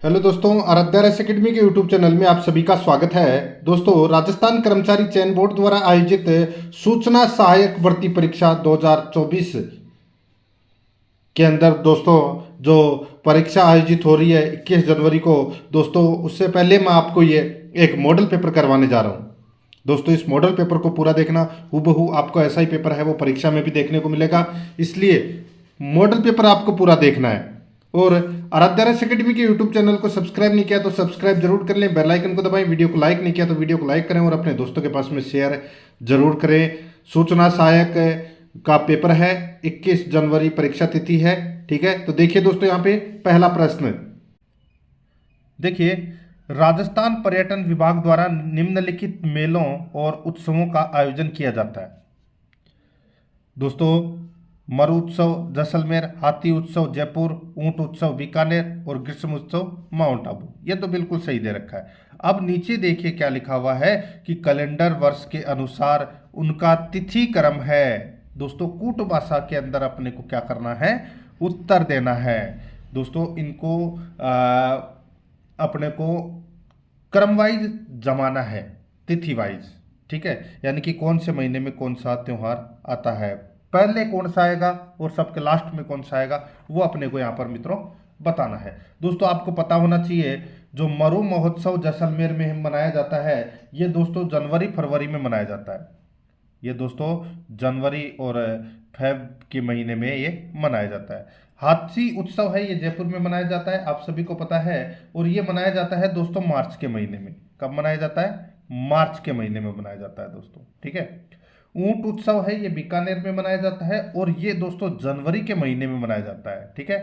Hello दोस्तों, Aaradhya race academy के YouTube channel में आप सभी का स्वागत है। दोस्तों, राजस्थान कर्मचारी चयन बोर्ड द्वारा आयोजित सूचना सहायक भर्ती परीक्षा 2024 के अंदर दोस्तों जो परीक्षा आयोजित हो रही है 21 जनवरी को। दोस्तों, उससे पहले मैं आपको ये एक मॉडल पेपर करवाने जा रहा हूँ। दोस्तों, इस मॉडल पेपर को पूरा देखना, हूबहू आपको ऐसा ही पेपर है वो परीक्षा में भी देखने को मिलेगा, इसलिए मॉडल पेपर आपको पूरा देखना है। और आराध्या रेस एकेडमी के यूट्यूब चैनल को सब्सक्राइब नहीं किया तो सब्सक्राइब जरूर कर लें, बेल आइकन को दबाएं, वीडियो को लाइक नहीं किया तो वीडियो को लाइक करें और अपने दोस्तों के पास में शेयर जरूर करें। सूचना सहायक का पेपर है, 21 जनवरी परीक्षा तिथि है। ठीक है, तो देखिए दोस्तों, यहाँ पे पहला प्रश्न देखिए, राजस्थान पर्यटन विभाग द्वारा निम्नलिखित मेलों और उत्सवों का आयोजन किया जाता है। दोस्तों, मरु उत्सव जैसलमेर, हाथी उत्सव जयपुर, ऊंट उत्सव बीकानेर और ग्रीष्म उत्सव माउंट आबू। ये तो बिल्कुल सही दे रखा है। अब नीचे देखिए क्या लिखा हुआ है कि कैलेंडर वर्ष के अनुसार उनका तिथि क्रम है। दोस्तों, कूट भाषा के अंदर अपने को क्या करना है, उत्तर देना है। दोस्तों, इनको अपने को क्रम वाइज जमाना है, तिथि वाइज। ठीक है, यानी कि कौन से महीने में कौन सा त्यौहार आता है, पहले कौन सा आएगा और सबके लास्ट में कौन सा आएगा, वो अपने को यहाँ पर मित्रों बताना है। दोस्तों, आपको पता होना चाहिए जो मरु महोत्सव जैसलमेर में मनाया जाता है, ये दोस्तों जनवरी फरवरी में मनाया जाता है। ये दोस्तों जनवरी और फेब के महीने में ये मनाया जाता है। हाथी उत्सव है, ये जयपुर में मनाया जाता है, आप सभी को पता है। और ये मनाया जाता है दोस्तों मार्च के महीने में। कब मनाया जाता है? मार्च के महीने में मनाया जाता है दोस्तों। ठीक है। ऊंट उत्सव है, ये बीकानेर में मनाया जाता है और ये दोस्तों जनवरी के महीने में मनाया जाता है। ठीक है।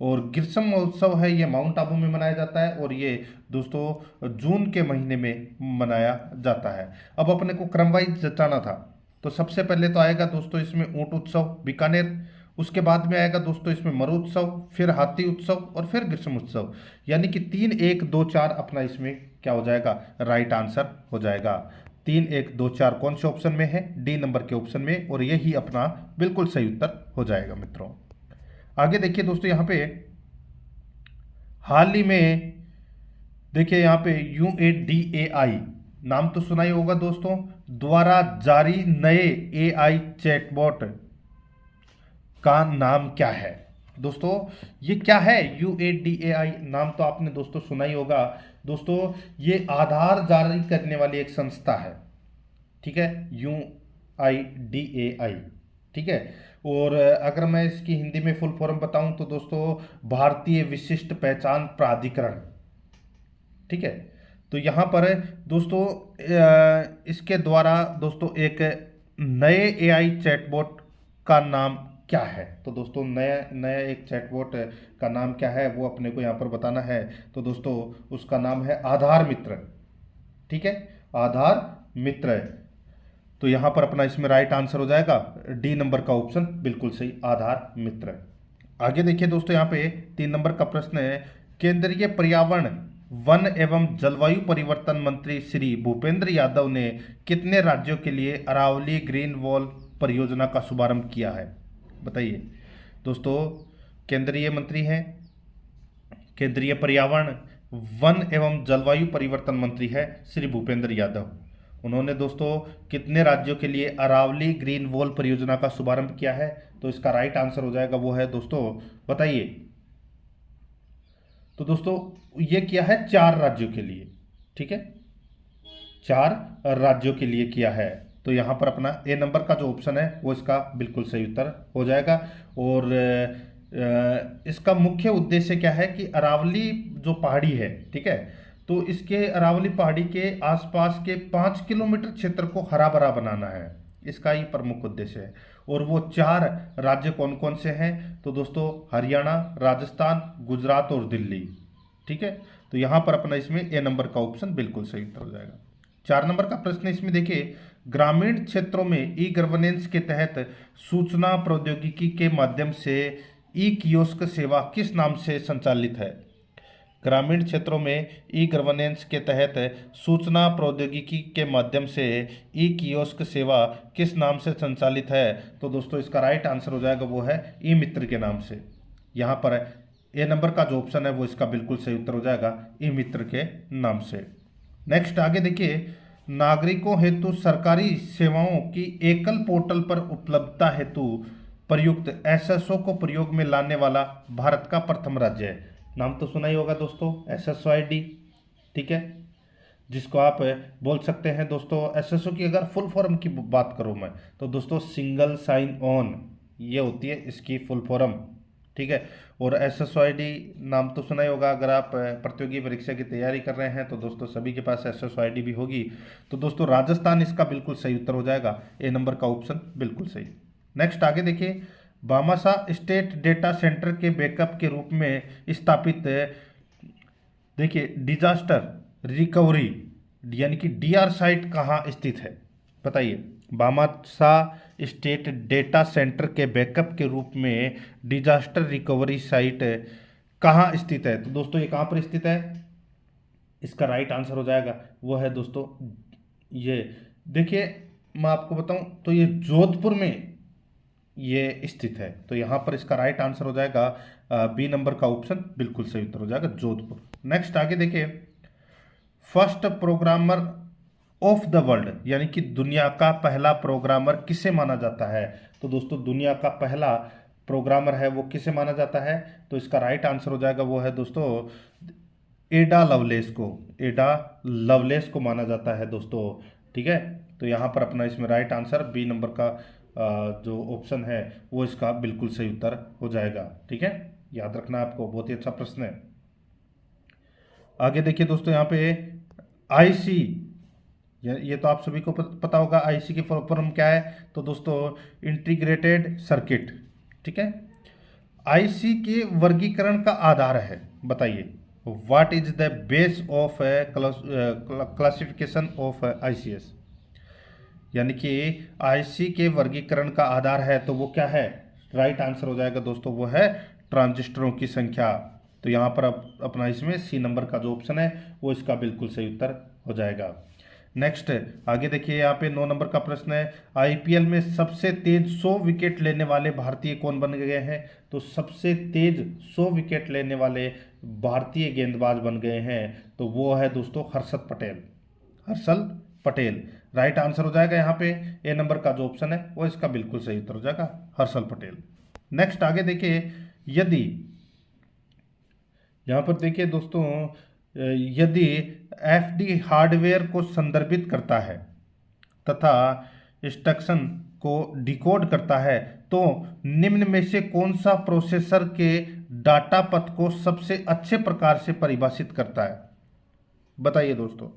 और ग्रीष्म महोत्सव है, ये माउंट आबू में मनाया जाता है और ये दोस्तों जून के महीने में मनाया जाता है। अब अपने को क्रम वाइज जचाना था, तो सबसे पहले तो आएगा दोस्तों इसमें ऊंट उत्सव बीकानेर, उसके बाद में आएगा दोस्तों इसमें मरु उत्सव, फिर हाथी उत्सव और फिर ग्रीष्म उत्सव। यानी कि 3 1 2 4 अपना इसमें क्या हो जाएगा, राइट आंसर हो जाएगा। 3 1 2 4 कौन से ऑप्शन में है? डी नंबर के ऑप्शन में, और यही अपना बिल्कुल सही उत्तर हो जाएगा मित्रों। आगे देखिए दोस्तों, यहाँ पे हाल ही में देखिए यहाँ पे UADAI नाम तो सुना ही होगा दोस्तों, द्वारा जारी नए AI चैटबॉट का नाम क्या है? दोस्तों, ये क्या है? UADAI नाम तो आपने दोस्तों सुना ही होगा। दोस्तों, ये आधार जारी करने वाली एक संस्था है। ठीक है, UIDAI। ठीक है। और अगर मैं इसकी हिंदी में फुल फॉर्म बताऊं तो दोस्तों भारतीय विशिष्ट पहचान प्राधिकरण। ठीक है। तो यहाँ पर दोस्तों इसके द्वारा दोस्तों एक नए AI चैटबॉट का नाम क्या है? तो दोस्तों नया नया एक चैटबॉट का नाम क्या है वो अपने को यहाँ पर बताना है। तो दोस्तों उसका नाम है आधार मित्र। ठीक है, आधार मित्र। तो यहाँ पर अपना इसमें राइट आंसर हो जाएगा डी नंबर का ऑप्शन, बिल्कुल सही, आधार मित्र। आगे देखिए दोस्तों, यहाँ पे 3 नंबर का प्रश्न है, केंद्रीय पर्यावरण वन एवं जलवायु परिवर्तन मंत्री श्री भूपेंद्र यादव ने कितने राज्यों के लिए अरावली ग्रीन वॉल परियोजना का शुभारंभ किया है? बताइए दोस्तों। केंद्रीय मंत्री हैं, केंद्रीय पर्यावरण वन एवं जलवायु परिवर्तन मंत्री है श्री भूपेंद्र यादव। उन्होंने दोस्तों कितने राज्यों के लिए अरावली ग्रीन वॉल परियोजना का शुभारंभ किया है? तो इसका राइट आंसर हो जाएगा वो है दोस्तों, बताइए। तो दोस्तों ये किया है 4 राज्यों के लिए। ठीक है, 4 राज्यों के लिए किया है। तो यहाँ पर अपना ए नंबर का जो ऑप्शन है वो इसका बिल्कुल सही उत्तर हो जाएगा। और इसका मुख्य उद्देश्य क्या है कि अरावली जो पहाड़ी है, ठीक है, तो इसके अरावली पहाड़ी के आसपास के 5 किलोमीटर क्षेत्र को हरा भरा बनाना है, इसका ही प्रमुख उद्देश्य है। और वो 4 राज्य कौन कौन से हैं? तो दोस्तों हरियाणा, राजस्थान, गुजरात और दिल्ली। ठीक है, तो यहाँ पर अपना इसमें ए नंबर का ऑप्शन बिल्कुल सही उत्तर हो जाएगा। 4 नंबर का प्रश्न इसमें देखिए, ग्रामीण क्षेत्रों में ई गवर्नेंस के तहत सूचना प्रौद्योगिकी के माध्यम से ई कियोस्क सेवा किस नाम से संचालित है? ग्रामीण क्षेत्रों में ई गवर्नेंस के तहत सूचना प्रौद्योगिकी के माध्यम से ई कियोस्क सेवा किस नाम से संचालित है? तो दोस्तों इसका राइट आंसर हो जाएगा वो है ई मित्र के नाम से। यहाँ पर ए नंबर का जो ऑप्शन है वो इसका बिल्कुल सही उत्तर हो जाएगा, ई मित्र के नाम से। नेक्स्ट आगे देखिए, नागरिकों हेतु सरकारी सेवाओं की एकल पोर्टल पर उपलब्धता हेतु प्रयुक्त एसएसओ को प्रयोग में लाने वाला भारत का प्रथम राज्य है। नाम तो सुना ही होगा दोस्तों, SSOID, ठीक है, जिसको आप बोल सकते हैं दोस्तों। एसएसओ की अगर फुल फॉर्म की बात करूं मैं तो दोस्तों सिंगल साइन ऑन, ये होती है इसकी फुल फॉर्म, ठीक है। और SSOID नाम तो सुना ही होगा, अगर आप प्रतियोगी परीक्षा की तैयारी कर रहे हैं तो दोस्तों सभी के पास SSOID भी होगी। तो दोस्तों राजस्थान इसका बिल्कुल सही उत्तर हो जाएगा, ए नंबर का ऑप्शन बिल्कुल सही। नेक्स्ट आगे देखिए, बामासा स्टेट डेटा सेंटर के बैकअप के रूप में स्थापित, देखिए डिजास्टर रिकवरी यानी कि DR साइट कहाँ स्थित है, बताइए। बामासा स्टेट डेटा सेंटर के बैकअप के रूप में डिजास्टर रिकवरी साइट कहाँ स्थित है, तो दोस्तों ये कहाँ पर स्थित है, इसका राइट आंसर हो जाएगा वो है दोस्तों, ये देखिए मैं आपको बताऊं तो ये जोधपुर में ये स्थित है। तो यहाँ पर इसका राइट आंसर हो जाएगा बी नंबर का ऑप्शन बिल्कुल सही उत्तर हो जाएगा, जोधपुर। नेक्स्ट आगे देखिए, first programmer of the world यानी कि दुनिया का पहला प्रोग्रामर किसे माना जाता है, तो दोस्तों दुनिया का पहला प्रोग्रामर है वो किसे माना जाता है, तो इसका राइट आंसर हो जाएगा वो है दोस्तों एडा लवलेस को, एडा लवलेस को माना जाता है दोस्तों, ठीक है। तो यहाँ पर अपना इसमें राइट आंसर बी नंबर का जो ऑप्शन है वो इसका बिल्कुल सही उत्तर हो जाएगा, ठीक है, याद रखना आपको, बहुत ही अच्छा प्रश्न है। आगे देखिए दोस्तों, यहाँ पे आईसी, ये तो आप सभी को पता होगा आईसी की फुल फॉर्म क्या है, तो दोस्तों इंटीग्रेटेड सर्किट, ठीक है। आईसी के वर्गीकरण का आधार है, बताइए what is the base of classification of ICS, यानी कि आईसी के वर्गीकरण का आधार है तो वो क्या है, राइट आंसर हो जाएगा दोस्तों वो है ट्रांजिस्टरों की संख्या। तो यहाँ पर अपना इसमें सी नंबर का जो ऑप्शन है वो इसका बिल्कुल सही उत्तर हो जाएगा। नेक्स्ट आगे देखिए, यहाँ पे 9 नंबर का प्रश्न है, IPL में सबसे तेज 100 विकेट लेने वाले भारतीय कौन बन गए हैं, तो सबसे तेज 100 विकेट लेने वाले भारतीय गेंदबाज बन गए हैं तो वो है दोस्तों हर्षद पटेल, हर्षल पटेल, राइट आंसर हो जाएगा यहाँ पे ए नंबर का जो ऑप्शन है वो इसका बिल्कुल सही उत्तर हो जाएगा, हर्षल पटेल। नेक्स्ट आगे देखिए, यदि यहाँ पर देखिए दोस्तों, यदि FD हार्डवेयर को संदर्भित करता है तथा इंस्ट्रक्शन को डिकोड करता है तो निम्न में से कौन सा प्रोसेसर के डाटा पथ को सबसे अच्छे प्रकार से परिभाषित करता है, बताइए दोस्तों।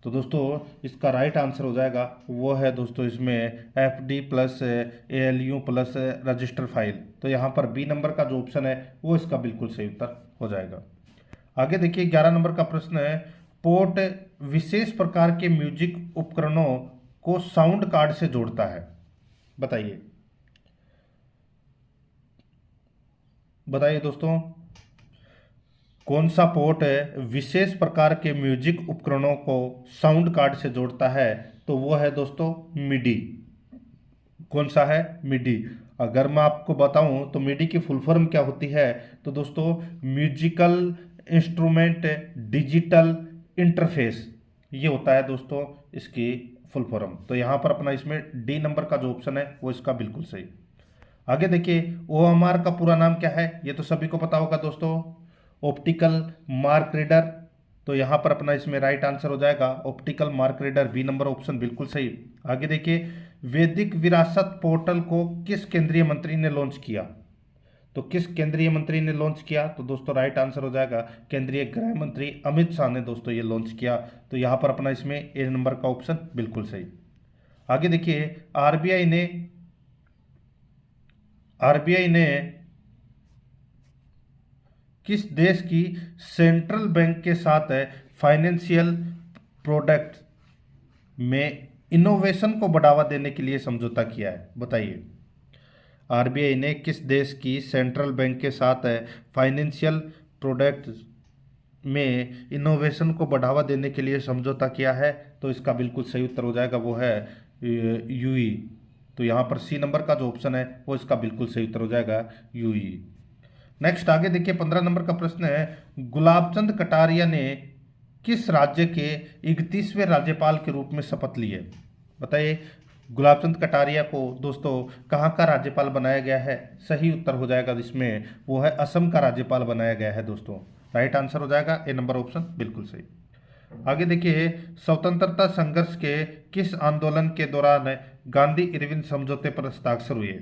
तो दोस्तों इसका राइट आंसर हो जाएगा वो है दोस्तों इसमें FD plus ALU plus register file. तो यहाँ पर बी नंबर का जो ऑप्शन है वो इसका बिल्कुल सही उत्तर हो जाएगा। आगे देखिए 11 नंबर का प्रश्न है, पोर्ट विशेष प्रकार के म्यूजिक उपकरणों को साउंड कार्ड से जोड़ता है, बताइए, बताइए दोस्तों कौन सा पोर्ट विशेष प्रकार के म्यूजिक उपकरणों को साउंड कार्ड से जोड़ता है, तो वो है दोस्तों मिडी। कौन सा है, मिडी। अगर मैं आपको बताऊं तो मिडी की फुल फॉर्म क्या होती है, तो दोस्तों म्यूजिकल इंस्ट्रूमेंट डिजिटल इंटरफेस, ये होता है दोस्तों इसकी फुल फॉर्म। तो यहाँ पर अपना इसमें डी नंबर का जो ऑप्शन है वो इसका बिल्कुल सही। आगे देखिए OMR का पूरा नाम क्या है, ये तो सभी को पता होगा दोस्तों, ऑप्टिकल मार्क रीडर। तो यहाँ पर अपना इसमें राइट आंसर हो जाएगा optical mark reader, B number option बिल्कुल सही। आगे देखिए, वैदिक विरासत पोर्टल को किस केंद्रीय मंत्री ने लॉन्च किया, तो किस केंद्रीय मंत्री ने लॉन्च किया, तो दोस्तों राइट आंसर हो जाएगा केंद्रीय गृह मंत्री अमित शाह ने दोस्तों ये लॉन्च किया। तो यहाँ पर अपना इसमें ए नंबर का ऑप्शन बिल्कुल सही। आगे देखिए, आरबीआई ने किस देश की सेंट्रल बैंक के साथ फाइनेंशियल प्रोडक्ट में इनोवेशन को बढ़ावा देने के लिए समझौता किया है, बताइए। आरबीआई ने किस देश की सेंट्रल बैंक के साथ फाइनेंशियल प्रोडक्ट में इनोवेशन को बढ़ावा देने के लिए समझौता किया है, तो इसका बिल्कुल सही उत्तर हो जाएगा वो है UAE। तो यहाँ पर सी नंबर का जो ऑप्शन है वो इसका बिल्कुल सही उत्तर हो जाएगा UAE। नेक्स्ट आगे देखिए 15 नंबर का प्रश्न है, गुलाबचंद कटारिया ने किस राज्य के 31वें राज्यपाल के रूप में शपथ ली है? बताइए, गुलाबचंद कटारिया को दोस्तों कहाँ का राज्यपाल बनाया गया है? सही उत्तर हो जाएगा इसमें, वो है असम का राज्यपाल बनाया गया है दोस्तों। राइट आंसर हो जाएगा ए नंबर ऑप्शन, बिल्कुल सही। आगे देखिए, स्वतंत्रता संघर्ष के किस आंदोलन के दौरान गांधी इरविन समझौते पर हस्ताक्षर हुए?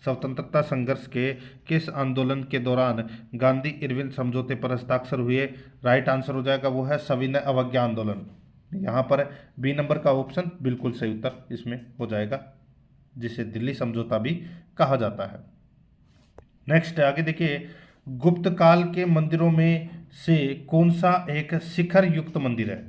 स्वतंत्रता संघर्ष के किस आंदोलन के दौरान गांधी इरविन समझौते पर हस्ताक्षर हुए? राइट आंसर हो जाएगा वो है सविनय अवज्ञा आंदोलन। यहाँ पर बी नंबर का ऑप्शन बिल्कुल सही उत्तर इसमें हो जाएगा, जिसे दिल्ली समझौता भी कहा जाता है। नेक्स्ट आगे देखिए, गुप्त काल के मंदिरों में से कौन सा एक शिखर युक्त मंदिर है?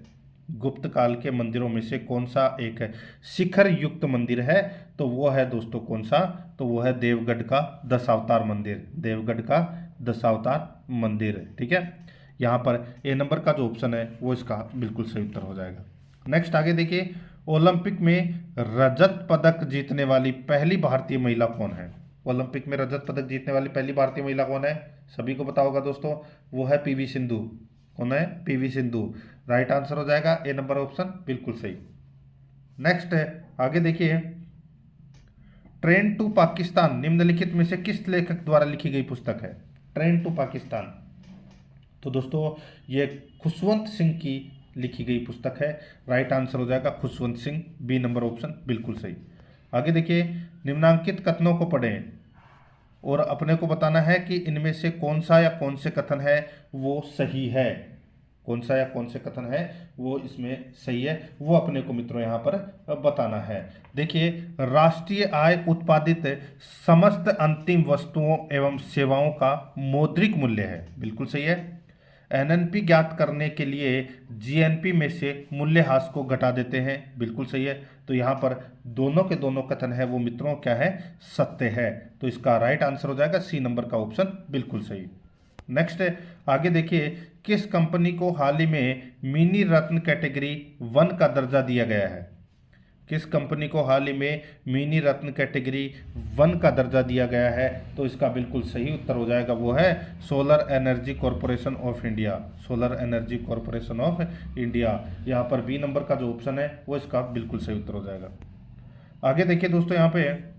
गुप्त काल के मंदिरों में से कौन सा एक शिखर युक्त मंदिर है? तो वो है दोस्तों कौन सा? तो वो है देवगढ़ का दशावतार मंदिर, देवगढ़ का दशावतार मंदिर। ठीक है, यहाँ पर ए नंबर का जो ऑप्शन है वो इसका बिल्कुल सही उत्तर हो जाएगा। नेक्स्ट आगे देखिए, ओलंपिक में रजत पदक जीतने वाली पहली भारतीय महिला कौन है? ओलंपिक में रजत पदक जीतने वाली पहली भारतीय महिला कौन है? सभी को पता होगा दोस्तों, वो है पीवी सिंधु। कौन है? पीवी सिंधु। राइट आंसर हो जाएगा ए नंबर ऑप्शन, बिल्कुल सही। नेक्स्ट है आगे देखिए, ट्रेन टू पाकिस्तान निम्नलिखित में से किस लेखक द्वारा लिखी गई पुस्तक है? ट्रेन टू पाकिस्तान, तो दोस्तों ये खुशवंत सिंह की लिखी गई पुस्तक है। राइट आंसर हो जाएगा Khushwant Singh, B number option, बिल्कुल सही। आगे देखिए, निम्नांकित कथनों को पढ़ें और अपने को बताना है कि इनमें से कौन सा या कौन से कथन है वो सही है। कौन सा या कौन से कथन है वो इसमें सही है, वो अपने को मित्रों यहाँ पर बताना है। देखिए, राष्ट्रीय आय उत्पादित समस्त अंतिम वस्तुओं एवं सेवाओं का मौद्रिक मूल्य है, बिल्कुल सही है। एनएनपी ज्ञात करने के लिए जीएनपी में से मूल्यह्रास को घटा देते हैं, बिल्कुल सही है। तो यहाँ पर दोनों के दोनों कथन है वो मित्रों क्या है? सत्य है। तो इसका राइट आंसर हो जाएगा सी नंबर का ऑप्शन, बिल्कुल सही। नेक्स्ट है आगे देखिए, किस कंपनी को हाल ही में मिनी रत्न कैटेगरी 1 का दर्जा दिया गया है? किस कंपनी को हाल ही में मिनी रत्न कैटेगरी 1 का दर्जा दिया गया है? तो इसका बिल्कुल सही उत्तर हो जाएगा वो है solar energy corporation of India, solar energy corporation of India. यहाँ पर बी नंबर का जो ऑप्शन है वो इसका बिल्कुल सही उत्तर हो जाएगा। आगे देखिए दोस्तों, यहाँ पे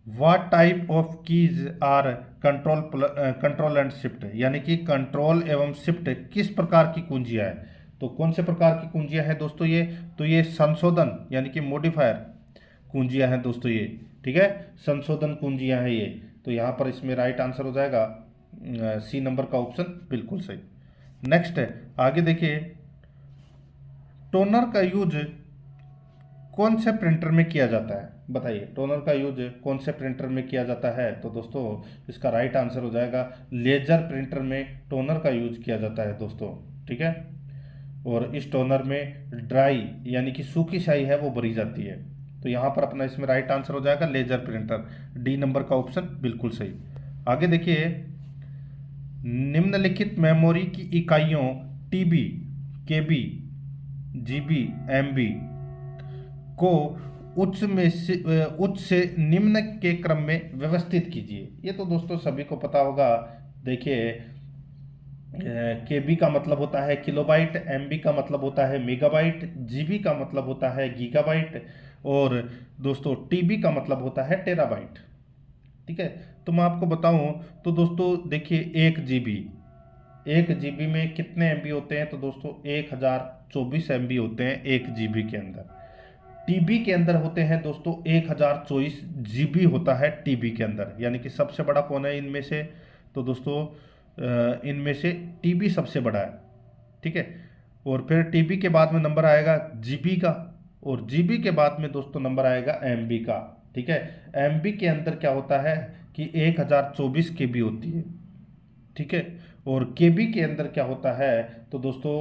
what type of keys are control and shift, यानी कि कंट्रोल एवं शिफ्ट किस प्रकार की कुंजियां है? तो कौन से प्रकार की कुंजियां हैं दोस्तों ये? तो ये संशोधन यानी कि मॉडिफायर कुंजियां हैं दोस्तों ये। ठीक है, संशोधन कुंजियां हैं ये। तो यहाँ पर इसमें राइट आंसर हो जाएगा सी नंबर का ऑप्शन, बिल्कुल सही। नेक्स्ट है आगे देखिए, टोनर का यूज कौन से प्रिंटर में किया जाता है? बताइए, टोनर का यूज कौन से प्रिंटर में किया जाता है? तो दोस्तों इसका राइट आंसर हो जाएगा लेजर प्रिंटर में टोनर का यूज किया जाता है दोस्तों। ठीक है, और इस टोनर में ड्राई यानी कि सूखी स्याही है वो भरी जाती है। तो यहाँ पर अपना इसमें राइट आंसर हो जाएगा लेजर प्रिंटर, डी नंबर का ऑप्शन, बिल्कुल सही। आगे देखिए, निम्नलिखित मेमोरी की इकाइयों टीबी, केबी, जीबी, एमबी को उच्च से निम्न के क्रम में व्यवस्थित कीजिए। ये तो दोस्तों सभी को पता होगा। देखिए, केबी का मतलब होता है किलोबाइट, एमबी का मतलब होता है मेगाबाइट, जीबी का मतलब होता है गीगाबाइट, और दोस्तों टीबी का मतलब होता है टेराबाइट। ठीक है, तो मैं आपको बताऊं तो दोस्तों देखिए, 1 जीबी में कितने एमबी होते हैं? तो दोस्तों 1024 एमबी होते हैं 1 जीबी के अंदर। टीबी के अंदर होते हैं दोस्तों 1024 जीबी होता है टीबी के अंदर, यानी कि सबसे बड़ा कौन है इनमें से? तो दोस्तों इनमें से टीबी सबसे बड़ा है। ठीक है, और फिर टीबी के बाद में नंबर आएगा जीबी का, और जीबी के बाद में दोस्तों नंबर आएगा एमबी का। ठीक है, एमबी के अंदर क्या होता है कि 1024 केबी होती है। ठीक है, और केबी के अंदर क्या होता है? तो दोस्तों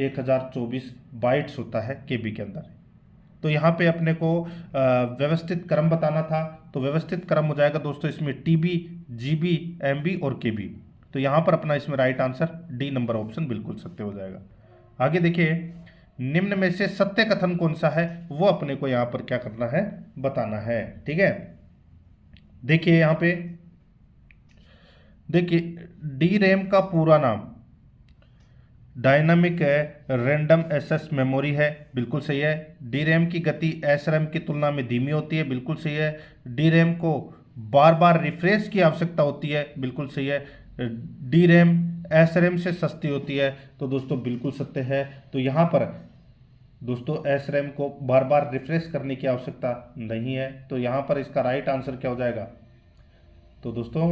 1024 बाइट्स होता है केबी के अंदर। तो यहाँ पे अपने को व्यवस्थित क्रम बताना था, तो व्यवस्थित क्रम हो जाएगा दोस्तों इसमें टीबी, जीबी, एमबी और केबी। तो यहाँ पर अपना इसमें right answer D number option बिल्कुल सत्य हो जाएगा। आगे देखिए, निम्न में से सत्य कथन कौन सा है वो अपने को यहाँ पर क्या करना है? बताना है। ठीक है, देखिए यहाँ पे देखिए डी रैम का पूरा नाम डायनामिक है रैंडम एक्सेस मेमोरी है, बिल्कुल सही है। डी रैम की गति एस रैम की तुलना में धीमी होती है, बिल्कुल सही है। डी रैम को बार बार रिफ्रेश की आवश्यकता होती है, बिल्कुल सही है। डी रैम एस रैम से सस्ती होती है, तो दोस्तों बिल्कुल सत्य है। तो यहाँ पर दोस्तों एस रैम को बार बार रिफ्रेश करने की आवश्यकता नहीं है, तो यहाँ पर इसका राइट आंसर क्या हो जाएगा? तो दोस्तों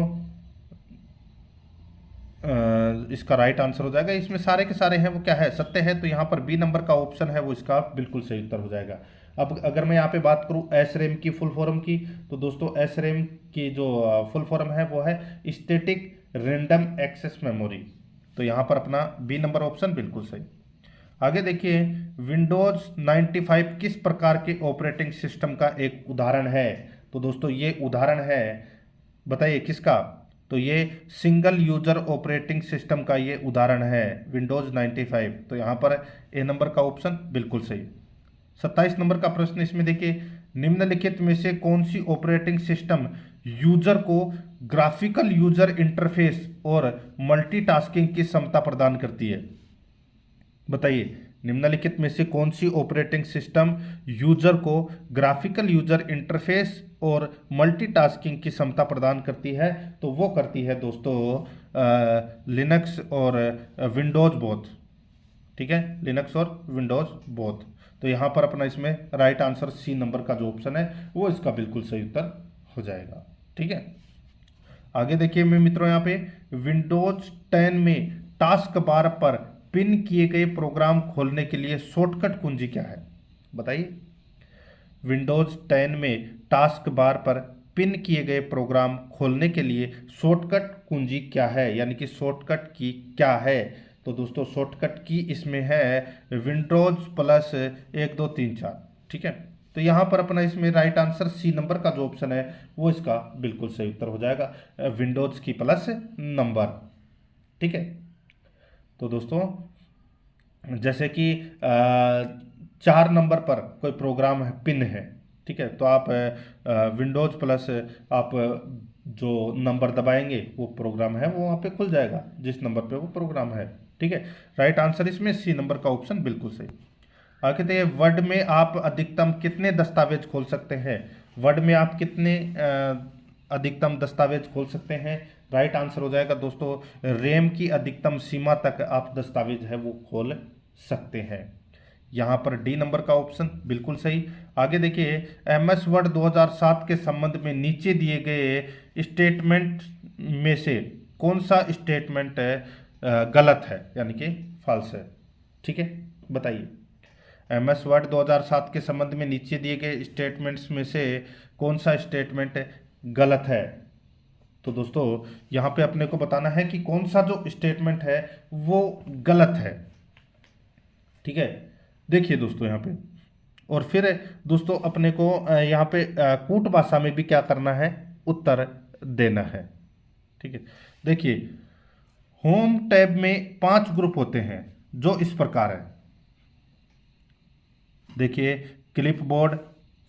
इसका राइट आंसर हो जाएगा, इसमें सारे के सारे हैं वो क्या है, सत्य है। तो यहाँ पर बी नंबर का ऑप्शन है वो इसका बिल्कुल सही उत्तर हो जाएगा। अब अगर मैं यहाँ पे बात करूँ एस रैम की फुल फॉर्म की, तो दोस्तों एस रैम की जो फुल फॉर्म है वो है स्टैटिक रैंडम एक्सेस मेमोरी। तो यहाँ पर अपना बी नंबर ऑप्शन बिल्कुल सही। आगे देखिए विंडोज 95 किस प्रकार के ऑपरेटिंग सिस्टम का एक उदाहरण है? तो दोस्तों ये उदाहरण है, बताइए किसका? तो ये सिंगल यूजर ऑपरेटिंग सिस्टम का ये उदाहरण है विंडोज 95। तो यहाँ पर ए नंबर का ऑप्शन बिल्कुल सही। 27 नंबर का प्रश्न इसमें देखिए निम्नलिखित में से कौन सी ऑपरेटिंग सिस्टम यूजर को ग्राफिकल यूजर इंटरफेस और मल्टीटास्किंग की क्षमता प्रदान करती है? बताइए निम्नलिखित में से कौन सी ऑपरेटिंग सिस्टम यूजर को ग्राफिकल यूजर इंटरफेस और मल्टीटास्किंग की क्षमता प्रदान करती है? तो वो करती है दोस्तों लिनक्स और विंडोज बोथ। ठीक है, लिनक्स और विंडोज बोथ। तो यहाँ पर अपना इसमें राइट आंसर सी नंबर का जो ऑप्शन है वो इसका बिल्कुल सही उत्तर हो जाएगा। ठीक है, आगे देखिए मैं मित्रों यहाँ पे विंडोज 10 में टास्क बार पर पिन किए गए प्रोग्राम खोलने के लिए शॉर्टकट कुंजी क्या है? बताइए विंडोज 10 में टास्क बार पर पिन किए गए प्रोग्राम खोलने के लिए शॉर्टकट कुंजी क्या है, यानी कि शॉर्टकट की क्या है? तो दोस्तों शॉर्टकट की इसमें है विंडोज प्लस 1 2 3 4। ठीक है, तो यहाँ पर अपना इसमें राइट आंसर सी नंबर का जो ऑप्शन है वो इसका बिल्कुल सही उत्तर हो जाएगा, विंडोज की प्लस नंबर। ठीक है, तो दोस्तों जैसे कि 4 नंबर पर कोई प्रोग्राम है पिन है, ठीक है, तो आप विंडोज प्लस आप जो नंबर दबाएंगे वो प्रोग्राम है वो वहाँ पे खुल जाएगा जिस नंबर पे वो प्रोग्राम है। ठीक है, राइट आंसर इसमें सी नंबर का ऑप्शन बिल्कुल सही। आगे देखिए वर्ड में आप अधिकतम कितने दस्तावेज खोल सकते हैं? वर्ड में आप कितने अधिकतम दस्तावेज खोल सकते हैं? राइट आंसर हो जाएगा दोस्तों रैम की अधिकतम सीमा तक आप दस्तावेज है वो खोल सकते हैं। यहाँ पर डी नंबर का ऑप्शन बिल्कुल सही। आगे देखिए MS वर्ड 2007 के संबंध में नीचे दिए गए स्टेटमेंट में से कौन सा स्टेटमेंट गलत है, यानी कि फॉल्स है? ठीक है, बताइए MS वर्ड 2007 के संबंध में नीचे दिए गए स्टेटमेंट्स में से कौन सा स्टेटमेंट गलत है? तो दोस्तों यहाँ पे अपने को बताना है कि कौन सा जो स्टेटमेंट है वो गलत है। ठीक है, देखिए दोस्तों यहाँ पे, और फिर दोस्तों अपने को यहाँ पे कूट भाषा में भी क्या करना है, उत्तर देना है। ठीक है, देखिए होम टैब में 5 ग्रुप होते हैं जो इस प्रकार है। देखिए क्लिपबोर्ड,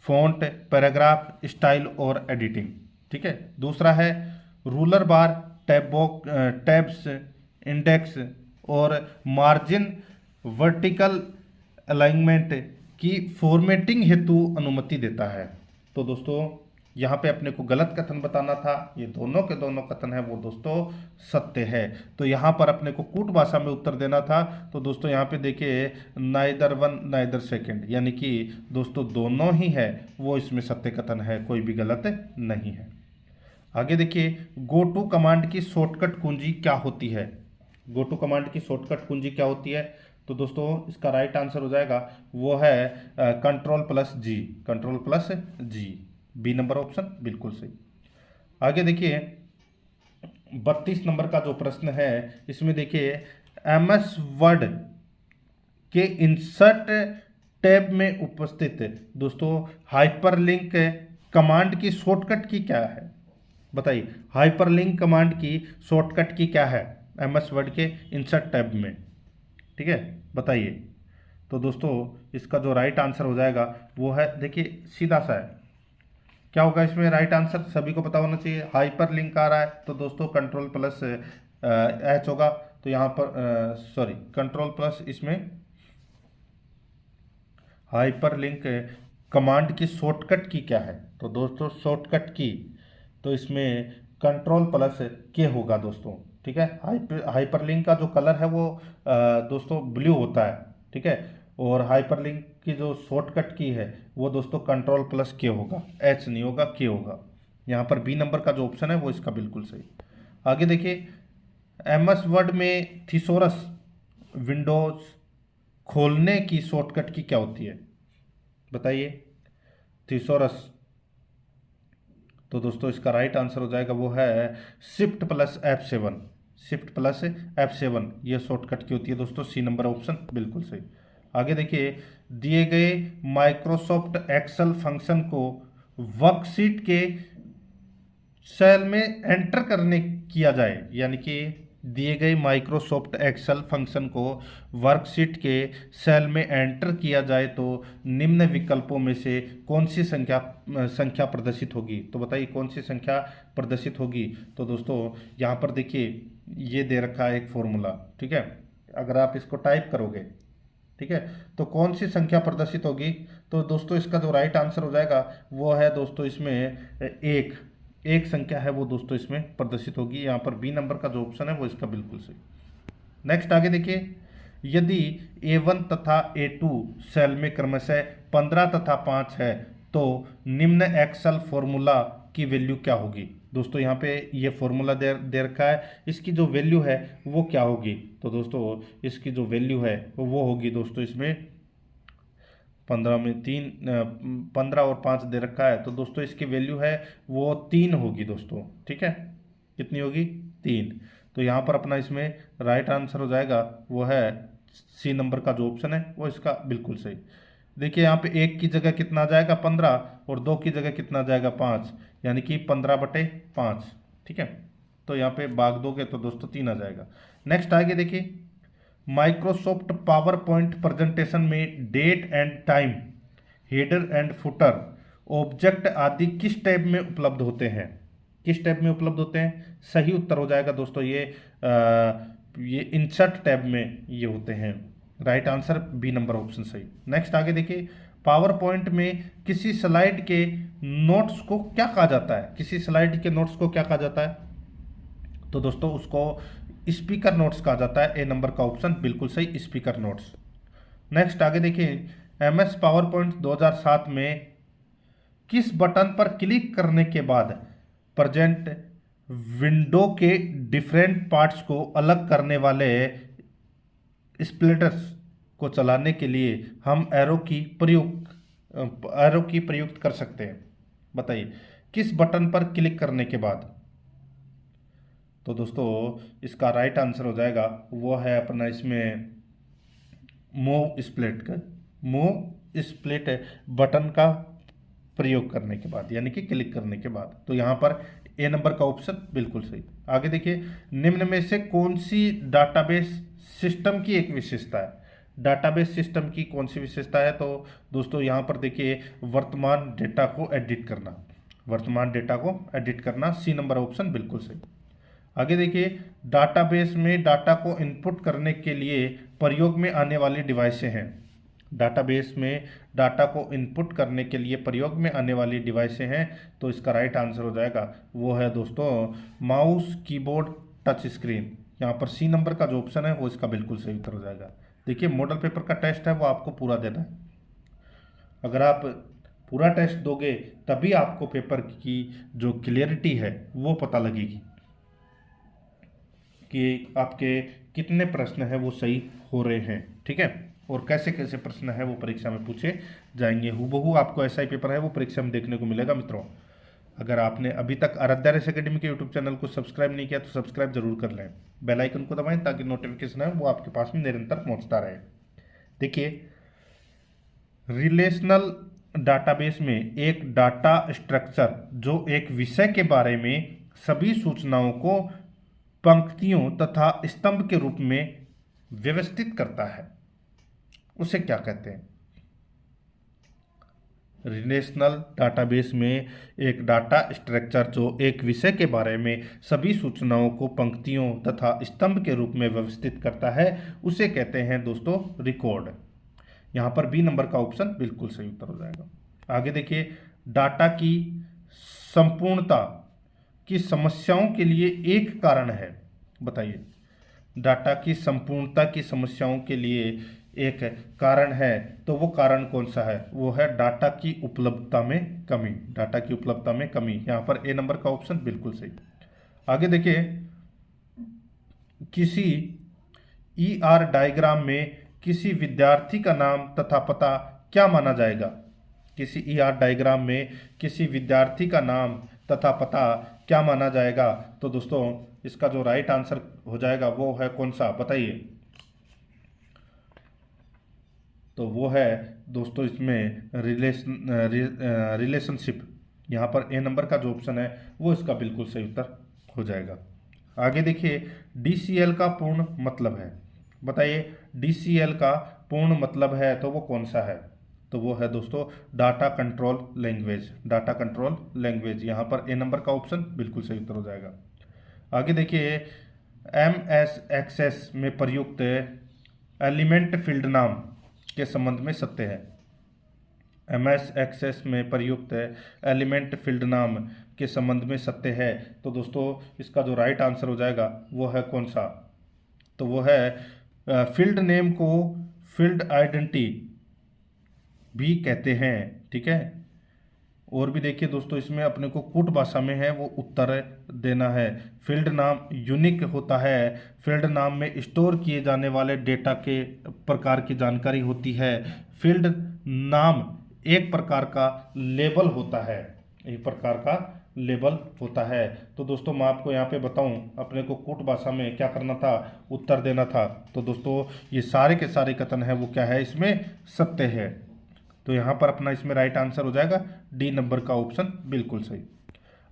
फॉन्ट, पैराग्राफ, स्टाइल और एडिटिंग। ठीक है, दूसरा है रूलर बार, टैब्स, इंडेक्स और मार्जिन वर्टिकल अलाइनमेंट की फॉर्मेटिंग हेतु अनुमति देता है। तो दोस्तों यहाँ पे अपने को गलत कथन बताना था, ये दोनों के दोनों कथन है वो दोस्तों सत्य है। तो यहाँ पर अपने को कूट भाषा में उत्तर देना था। तो दोस्तों यहाँ पे देखिए नाइदर वन नाइदर सेकंड, यानी कि दोस्तों दोनों ही है वो इसमें सत्य कथन है, कोई भी गलत नहीं है। आगे देखिए गो टू कमांड की शॉर्टकट कुंजी क्या होती है? गो टू कमांड की शॉर्टकट कुंजी क्या होती है? तो दोस्तों इसका राइट आंसर हो जाएगा वो है कंट्रोल प्लस जी, कंट्रोल प्लस जी, बी नंबर ऑप्शन बिल्कुल सही। आगे देखिए 32 नंबर का जो प्रश्न है इसमें देखिए MS वर्ड के इंसर्ट टैब में उपस्थित दोस्तों हाइपरलिंक कमांड की शॉर्टकट की क्या है? बताइए हाइपरलिंक कमांड की शॉर्टकट की क्या है MS वर्ड के इंसर्ट टैब में? ठीक है, बताइए। तो दोस्तों इसका जो राइट आंसर हो जाएगा वो है, देखिए सीधा सा है, क्या होगा इसमें राइट आंसर, सभी को पता होना चाहिए। हाइपर लिंक आ रहा है तो दोस्तों कंट्रोल प्लस एच होगा, तो यहाँ पर सॉरी कंट्रोल प्लस इसमें हाइपर लिंक कमांड की शॉर्टकट की क्या है, तो दोस्तों शॉर्टकट की तो इसमें कंट्रोल प्लस के होगा दोस्तों, ठीक है। हाइपर लिंक का जो कलर है वो दोस्तों ब्लू होता है, ठीक है, और हाइपर लिंक की जो शॉर्टकट की है वो दोस्तों कंट्रोल प्लस के होगा, एच नहीं होगा, के होगा। यहाँ पर बी नंबर का जो ऑप्शन है वो इसका बिल्कुल सही। आगे देखिए, एमएस वर्ड में थिसोरस विंडोज खोलने की शॉर्टकट की क्या होती है, बताइए। थिसोरस, तो दोस्तों इसका राइट आंसर हो जाएगा वो है shift plus F7, shift plus F7 ये शॉर्टकट की होती है दोस्तों, सी नंबर ऑप्शन बिल्कुल सही। आगे देखिए, दिए गए माइक्रोसॉफ्ट एक्सेल फंक्शन को वर्कशीट के सेल में एंटर करने किया जाए, यानी कि दिए गए माइक्रोसॉफ्ट एक्सेल फंक्शन को वर्कशीट के सेल में एंटर किया जाए तो निम्न विकल्पों में से कौन सी संख्या प्रदर्शित होगी, तो बताइए कौन सी संख्या प्रदर्शित होगी। तो दोस्तों यहाँ पर देखिए ये दे रखा है एक फॉर्मूला, ठीक है, अगर आप इसको टाइप करोगे, ठीक है, तो कौन सी संख्या प्रदर्शित होगी, तो दोस्तों इसका जो राइट आंसर हो जाएगा वो है दोस्तों इसमें एक संख्या है वो दोस्तों इसमें प्रदर्शित होगी। यहाँ पर बी नंबर का जो ऑप्शन है वो इसका बिल्कुल सही। नेक्स्ट आगे देखिए, यदि A1 तथा A2 सेल में क्रमशः 15 तथा 5 है तो निम्न एक्सेल फॉर्मूला की वैल्यू क्या होगी। दोस्तों यहाँ पे ये फॉर्मूला दे रखा है, इसकी जो वैल्यू है वो क्या होगी, तो दोस्तों इसकी जो वैल्यू है वो होगी दोस्तों इसमें 15 में 15 और 5 दे रखा है, तो दोस्तों इसकी वैल्यू है वो 3 होगी दोस्तों, ठीक है, कितनी होगी 3। तो यहाँ पर अपना इसमें राइट आंसर हो जाएगा वो है सी नंबर का जो ऑप्शन है वो इसका बिल्कुल सही। देखिए यहाँ पे 1 की जगह कितना आ जाएगा 15 और 2 की जगह कितना आ जाएगा 5, यानी कि 15/5, ठीक है, तो यहाँ पे भाग दोगे तो दोस्तों 3 आ जाएगा। नेक्स्ट आगे देखिए, माइक्रोसॉफ्ट पावर पॉइंट प्रेजेंटेशन में date and time, header and footer, object आदि किस टैब में उपलब्ध होते हैं, किस टैब में उपलब्ध होते हैं, सही उत्तर हो जाएगा दोस्तों ये इंसर्ट टैब में ये होते हैं, right answer B number option सही। नेक्स्ट आगे देखिए, पावर पॉइंट में किसी स्लाइड के नोट्स को क्या कहा जाता है, किसी स्लाइड के नोट्स को क्या कहा जाता है, तो दोस्तों उसको स्पीकर नोट्स कहा जाता है, ए नंबर का ऑप्शन बिल्कुल सही, स्पीकर नोट्स। नेक्स्ट आगे देखिए, MS पावर पॉइंट 2007 में किस बटन पर क्लिक करने के बाद प्रेजेंट विंडो के डिफरेंट पार्ट्स को अलग करने वाले स्प्लिटर्स को चलाने के लिए हम एरो की प्रयुक्त कर सकते हैं, बताइए किस बटन पर क्लिक करने के बाद। तो दोस्तों इसका राइट आंसर हो जाएगा वो है अपना इसमें मूव स्प्लिट बटन का प्रयोग करने के बाद, यानी कि क्लिक करने के बाद, तो यहाँ पर ए नंबर का ऑप्शन बिल्कुल सही। आगे देखिए, निम्न में से कौन सी डाटाबेस सिस्टम की एक विशेषता है, डाटाबेस सिस्टम की कौन सी विशेषता है, तो दोस्तों यहाँ पर देखिए वर्तमान डेटा को एडिट करना, सी नंबर ऑप्शन बिल्कुल सही। आगे देखिए, डाटाबेस में डाटा को इनपुट करने के लिए प्रयोग में आने वाली डिवाइसें हैं, डाटाबेस में डाटा को इनपुट करने के लिए प्रयोग में आने वाली डिवाइसें हैं, तो इसका राइट आंसर हो जाएगा वो है दोस्तों माउस, कीबोर्ड, टच स्क्रीन। यहाँ पर सी नंबर का जो ऑप्शन है वो इसका बिल्कुल सही उत्तर हो जाएगा। देखिए मॉडल पेपर का टेस्ट है वो आपको पूरा देना है, अगर आप पूरा टेस्ट दोगे तभी आपको पेपर की जो क्लियरिटी है वो पता लगेगी कि आपके कितने प्रश्न हैं वो सही हो रहे हैं, ठीक है, और कैसे कैसे प्रश्न है वो परीक्षा में पूछे जाएंगे। हूबहू आपको ऐसा ही पेपर है वो परीक्षा में देखने को मिलेगा। मित्रों अगर आपने अभी तक आराध्या रेस एकेडमी के यूट्यूब चैनल को सब्सक्राइब नहीं किया तो सब्सक्राइब जरूर कर लें, बेल आइकन को दबाएं ताकि नोटिफिकेशन है वो आपके पास में निरंतर पहुंचता रहे। देखिए रिलेशनल डाटाबेस में एक डाटा स्ट्रक्चर जो एक विषय के बारे में सभी सूचनाओं को पंक्तियों तथा स्तंभ के रूप में व्यवस्थित करता है उसे क्या कहते हैं। रिलेशनल डाटाबेस में एक डाटा स्ट्रक्चर जो एक विषय के बारे में सभी सूचनाओं को पंक्तियों तथा स्तंभ के रूप में व्यवस्थित करता है, उसे कहते हैं दोस्तों रिकॉर्ड। यहाँ पर बी नंबर का ऑप्शन बिल्कुल सही उत्तर हो जाएगा। आगे देखिए, डाटा की संपूर्णता की समस्याओं के लिए एक कारण है, बताइए। डाटा की संपूर्णता की समस्याओं के लिए एक कारण है, तो वो कारण कौन सा है? वो है डाटा की उपलब्धता में कमी। डाटा की उपलब्धता में कमी, यहाँ पर ए नंबर का ऑप्शन बिल्कुल सही। आगे देखिए, किसी ईआर डायग्राम में किसी विद्यार्थी का नाम तथा पता क्या माना जाएगा? किसी ईआर डायग्राम में किसी विद्यार्थी का नाम तथा पता क्या माना जाएगा? तो दोस्तों इसका जो राइट आंसर हो जाएगा वो है कौन सा, बताइए। तो वो है दोस्तों इसमें रिलेशनशिप। यहाँ पर ए नंबर का जो ऑप्शन है वो इसका बिल्कुल सही उत्तर हो जाएगा। आगे देखिए, डीसीएल का पूर्ण मतलब है, बताइए। डीसीएल का पूर्ण मतलब है तो वो कौन सा है? तो वो है दोस्तों data control language. Data control language, यहाँ पर ए नंबर का ऑप्शन बिल्कुल सही उत्तर हो जाएगा। आगे देखिए, एमएस एक्सेस में प्रयुक्त एलिमेंट फील्ड नाम के संबंध में सत्य है। एमएस एक्सेस में प्रयुक्त एलिमेंट फील्ड नाम के संबंध में सत्य है, तो दोस्तों इसका जो राइट आंसर हो जाएगा वो है कौन सा? तो वो है फील्ड नेम को फील्ड आइडेंटिटी भी कहते हैं, ठीक है। और भी देखिए दोस्तों, इसमें अपने को कूट भाषा में है वो उत्तर देना है। फील्ड नाम यूनिक होता है। फील्ड नाम में स्टोर किए जाने वाले डेटा के प्रकार की जानकारी होती है। फील्ड नाम एक प्रकार का लेबल होता है, एक प्रकार का लेबल होता है। तो दोस्तों मैं आपको यहाँ पे बताऊँ, अपने को कूट भाषा में क्या करना था, उत्तर देना था। तो दोस्तों ये सारे के सारे कथन है वो क्या है, इसमें सत्य है। तो यहाँ पर अपना इसमें राइट आंसर हो जाएगा डी नंबर का ऑप्शन बिल्कुल सही।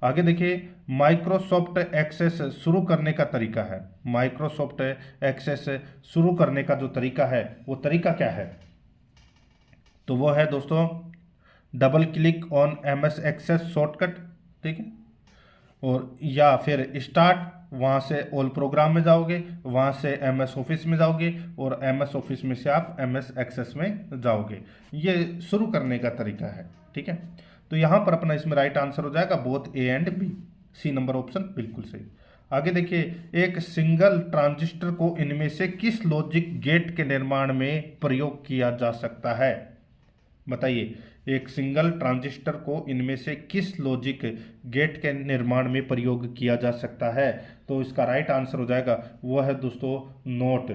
आगे देखिए, माइक्रोसॉफ्ट एक्सेस शुरू करने का तरीका है। माइक्रोसॉफ्ट एक्सेस शुरू करने का जो तरीका है वो तरीका क्या है? तो वो है दोस्तों double click on MS access shortcut, ठीक है। और या फिर स्टार्ट, वहाँ से ऑल प्रोग्राम में जाओगे, वहाँ से एमएस ऑफिस में जाओगे और एमएस ऑफिस में से आप एमएस एक्सेस में जाओगे। ये शुरू करने का तरीका है, ठीक है। तो यहाँ पर अपना इसमें राइट आंसर हो जाएगा both A and B, C number option बिल्कुल सही। आगे देखिए, एक सिंगल ट्रांजिस्टर को इनमें से किस लॉजिक गेट के निर्माण में प्रयोग किया जा सकता है? बताइए, एक सिंगल ट्रांजिस्टर को इनमें से किस लॉजिक गेट के निर्माण में प्रयोग किया जा सकता है? तो इसका राइट आंसर हो जाएगा वो है दोस्तों नोट,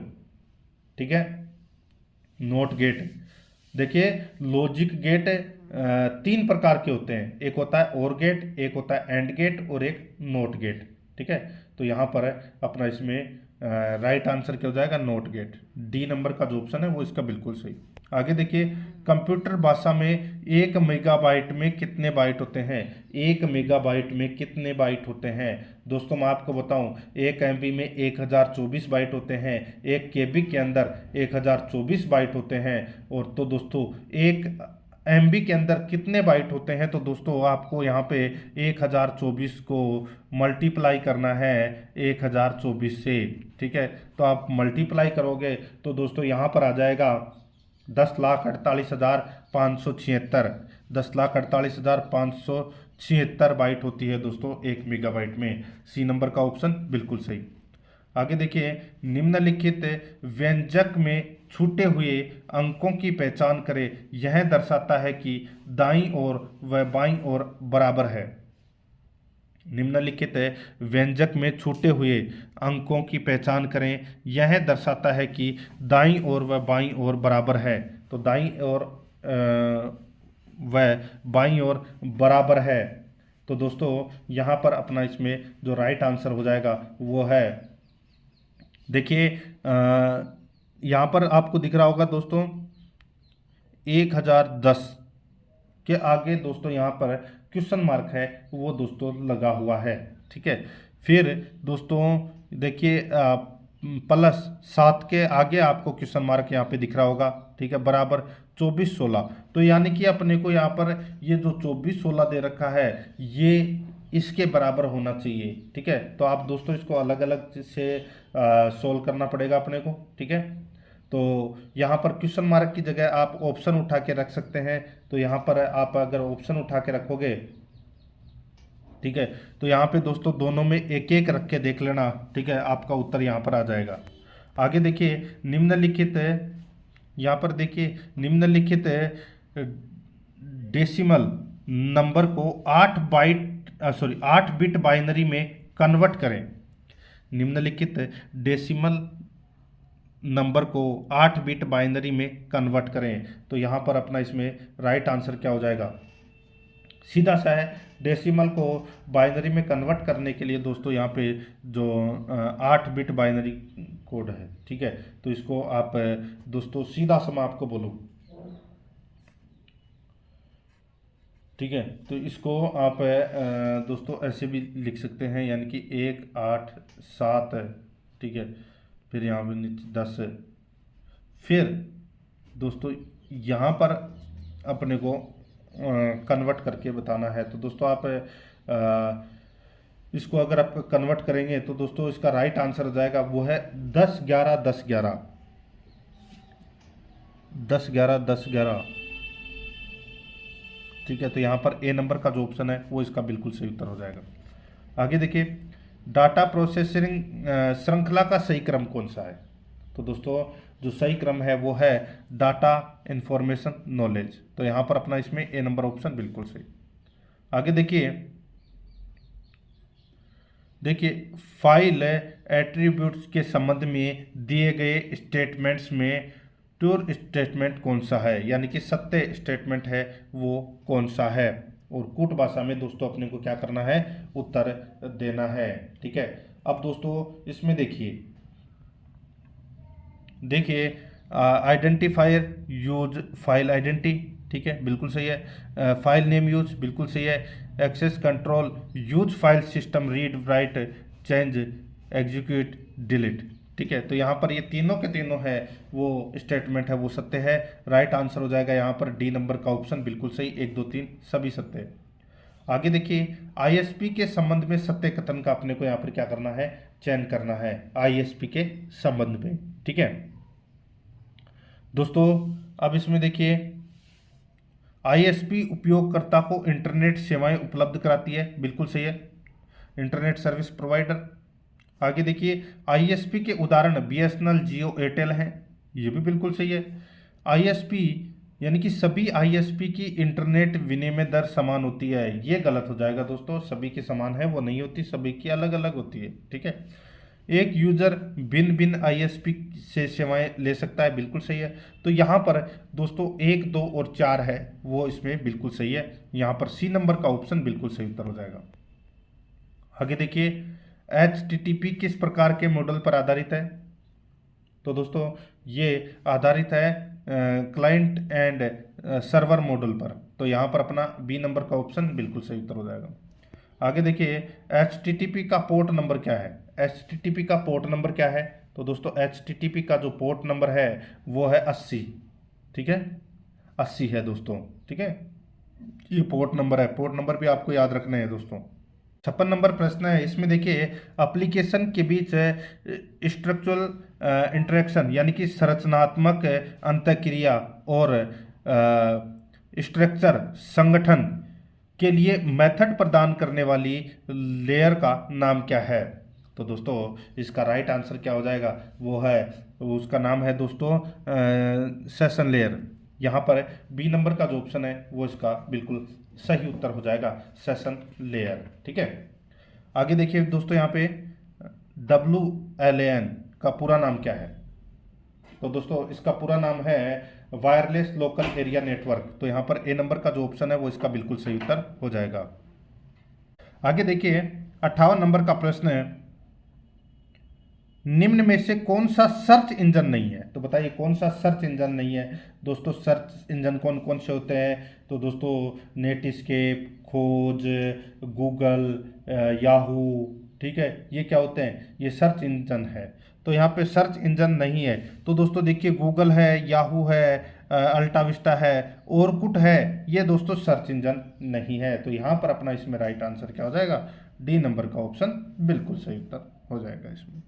ठीक है, नोट गेट। देखिए लॉजिक गेट तीन प्रकार के होते हैं, एक होता है और गेट, एक होता है एंड गेट और एक नोट गेट, ठीक है। तो यहाँ पर अपना इसमें राइट आंसर क्या हो जाएगा, नोट गेट। डी नंबर का जो ऑप्शन है वो इसका बिल्कुल सही। आगे देखिए, कंप्यूटर भाषा में 1 मेगाबाइट में कितने बाइट होते हैं? 1 मेगाबाइट में कितने बाइट होते हैं? दोस्तों मैं आपको बताऊं, 1 MB में 1024 बाइट होते हैं, 1 KB के अंदर 1024 बाइट होते हैं। और तो दोस्तों 1 MB के अंदर कितने बाइट होते हैं? तो दोस्तों आपको यहाँ पे 1024 को मल्टीप्लाई करना है 1024 से, ठीक है। तो आप मल्टीप्लाई करोगे तो दोस्तों यहाँ पर आ जाएगा 10,48,576। 10,48,576 बाइट होती है दोस्तों 1 मेगाबाइट में। सी नंबर का ऑप्शन बिल्कुल सही। आगे देखिए, निम्नलिखित व्यंजक में छूटे हुए अंकों की पहचान करें। यह दर्शाता है कि दाईं ओर व बाईं ओर बराबर है। निम्नलिखित व्यंजक में छूटे हुए अंकों की पहचान करें। यह दर्शाता है कि दाईं ओर व बाईं ओर बराबर है। तो दाईं ओर व बाईं ओर बराबर है। तो दोस्तों यहाँ पर अपना इसमें जो राइट आंसर हो जाएगा वो है, देखिए यहाँ पर आपको दिख रहा होगा दोस्तों 1010 के आगे दोस्तों यहाँ पर क्वेश्चन मार्क है वो दोस्तों लगा हुआ है, ठीक है। फिर दोस्तों देखिए प्लस 7 के आगे आपको क्वेश्चन मार्क यहाँ पे दिख रहा होगा, ठीक है, बराबर 24-16। तो यानी कि अपने को यहाँ पर ये जो 24-16 दे रखा है ये इसके बराबर होना चाहिए, ठीक है। तो आप दोस्तों इसको अलग अलग से सोल्व करना पड़ेगा अपने को, ठीक है। तो यहाँ पर क्वेश्चन मार्क की जगह आप ऑप्शन उठा के रख सकते हैं। तो यहाँ पर आप अगर ऑप्शन उठा के रखोगे, ठीक है, तो यहाँ पे दोस्तों दोनों में एक एक रख के देख लेना, ठीक है, आपका उत्तर यहाँ पर आ जाएगा। आगे देखिए निम्नलिखित, यहाँ पर देखिए निम्नलिखित डेसिमल नंबर को 8 बिट बाइनरी में कन्वर्ट करें। निम्नलिखित डेसिमल नंबर को 8 बिट बाइनरी में कन्वर्ट करें। तो यहाँ पर अपना इसमें राइट आंसर क्या हो जाएगा, सीधा सा है। डेसिमल को बाइनरी में कन्वर्ट करने के लिए दोस्तों यहाँ पे जो 8 बिट बाइनरी कोड है, ठीक है, तो इसको आप दोस्तों सीधा सा मैं आपको बोलूँ, ठीक है, तो इसको आप दोस्तों ऐसे भी लिख सकते हैं, यानी कि 1 8 7, ठीक है, फिर यहाँ पे नीचे 10, फिर दोस्तों यहाँ पर अपने को कन्वर्ट करके बताना है। तो दोस्तों आप इसको अगर आप कन्वर्ट करेंगे तो दोस्तों इसका राइट आंसर हो जाएगा वो है 10 11 10 11 10 11 10 11, ठीक है। तो यहाँ पर ए नंबर का जो ऑप्शन है वो इसका बिल्कुल सही उत्तर हो जाएगा। आगे देखिए डाटा प्रोसेसिंग श्रृंखला का सही क्रम कौन सा है। तो दोस्तों जो सही क्रम है वो है डाटा इंफॉर्मेशन नॉलेज। तो यहाँ पर अपना इसमें ए नंबर ऑप्शन बिल्कुल सही। आगे देखिए फाइल एट्रीब्यूट्स के संबंध में दिए गए स्टेटमेंट्स में ट्रू स्टेटमेंट कौन सा है, यानी कि सत्य स्टेटमेंट है वो कौन सा है। और कूट भाषा में दोस्तों अपने को क्या करना है, उत्तर देना है, ठीक है। अब दोस्तों इसमें देखिए आइडेंटिफायर यूज फाइल आइडेंटिटी, ठीक है, बिल्कुल सही है। फाइल नेम यूज बिल्कुल सही है। Access control use file system read write change execute delete, ठीक है। तो यहाँ पर ये तीनों के तीनों है वो स्टेटमेंट है वो सत्य है। राइट आंसर हो जाएगा यहाँ पर डी नंबर का ऑप्शन बिल्कुल सही, 1 2 3 सभी सत्य है। आगे देखिए आईएसपी के संबंध में सत्य कथन का अपने को यहाँ पर क्या करना है, चयन करना है आईएसपी के संबंध में, ठीक है दोस्तों। अब इसमें देखिए आईएसपी उपयोगकर्ता को इंटरनेट सेवाएं उपलब्ध कराती है, बिल्कुल सही है, इंटरनेट सर्विस प्रोवाइडर। आगे देखिए आईएसपी के उदाहरण बीएसएनएल जियो एयरटेल हैं, ये भी बिल्कुल सही है। आईएसपी यानी कि सभी आईएसपी की इंटरनेट विनिमय दर समान होती है, ये गलत हो जाएगा दोस्तों, सभी की समान है वो नहीं होती, सभी की अलग अलग होती है, ठीक है। एक यूजर भिन्न भिन्न आईएसपी से सेवाएं ले सकता है, बिल्कुल सही है। तो यहाँ पर दोस्तों 1 2 और 4 है वो इसमें बिल्कुल सही है, यहाँ पर सी नंबर का ऑप्शन बिल्कुल सही उत्तर हो जाएगा। आगे देखिए HTTP किस प्रकार के मॉडल पर आधारित है। तो दोस्तों ये आधारित है क्लाइंट एंड सर्वर मॉडल पर। तो यहाँ पर अपना बी नंबर का ऑप्शन बिल्कुल सही उत्तर हो जाएगा। आगे देखिए HTTP का पोर्ट नंबर क्या है। HTTP का पोर्ट नंबर क्या है, तो दोस्तों HTTP का जो पोर्ट नंबर है वो है 80, ठीक है, 80 है दोस्तों, ठीक है, ये पोर्ट नंबर है। पोर्ट नंबर भी आपको याद रखना है दोस्तों। 56 नंबर प्रश्न है, इसमें देखिए एप्लीकेशन के बीच स्ट्रक्चरल इंटरेक्शन यानी कि संरचनात्मक अंतःक्रिया और स्ट्रक्चर संगठन के लिए मेथड प्रदान करने वाली लेयर का नाम क्या है। तो दोस्तों इसका राइट आंसर क्या हो जाएगा, वो है उसका नाम है दोस्तों सेशन लेयर। यहाँ पर बी नंबर का जो ऑप्शन है वो इसका बिल्कुल सही उत्तर हो जाएगा, सेशन लेयर, ठीक है। आगे देखिए दोस्तों यहाँ पे WLAN का पूरा नाम क्या है। तो दोस्तों इसका पूरा नाम है वायरलेस लोकल एरिया नेटवर्क। तो यहाँ पर ए नंबर का जो ऑप्शन है वो इसका बिल्कुल सही उत्तर हो जाएगा। आगे देखिए 58 नंबर का प्रश्न है, निम्न में से कौन सा सर्च इंजन नहीं है। तो बताइए कौन सा सर्च इंजन नहीं है। दोस्तों सर्च इंजन कौन कौन से होते हैं, तो दोस्तों नेटस्केप, खोज, गूगल, याहू, ठीक है, ये क्या होते हैं, ये सर्च इंजन है। तो यहाँ पे सर्च इंजन नहीं है। तो दोस्तों देखिए गूगल है, याहू है, अल्टा विस्टा है, ओरकुट है, ये दोस्तों सर्च इंजन नहीं है। तो यहाँ पर अपना इसमें राइट आंसर क्या हो जाएगा, डी नंबर का ऑप्शन बिल्कुल सही उत्तर हो जाएगा इसमें।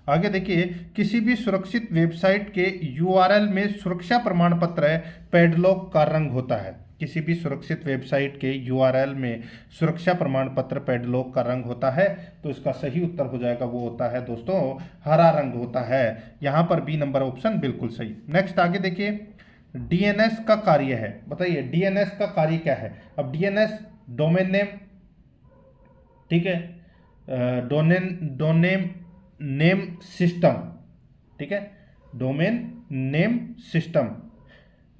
आगे देखिए, किसी भी सुरक्षित वेबसाइट के यूआरएल में सुरक्षा प्रमाण पत्र पैडलॉक का रंग होता है। किसी भी सुरक्षित वेबसाइट के यूआरएल में सुरक्षा प्रमाण पत्र पैडलॉक का रंग होता है। तो इसका सही उत्तर हो जाएगा, वो होता है दोस्तों हरा रंग होता है। यहाँ पर बी नंबर ऑप्शन बिल्कुल सही। नेक्स्ट आगे देखिए, डीएनएस का कार्य है, बताइए डीएनएस का कार्य क्या है। अब डीएनएस डोमेन नेम, ठीक है, डोमेन नेम सिस्टम, ठीक है, डोमेन नेम सिस्टम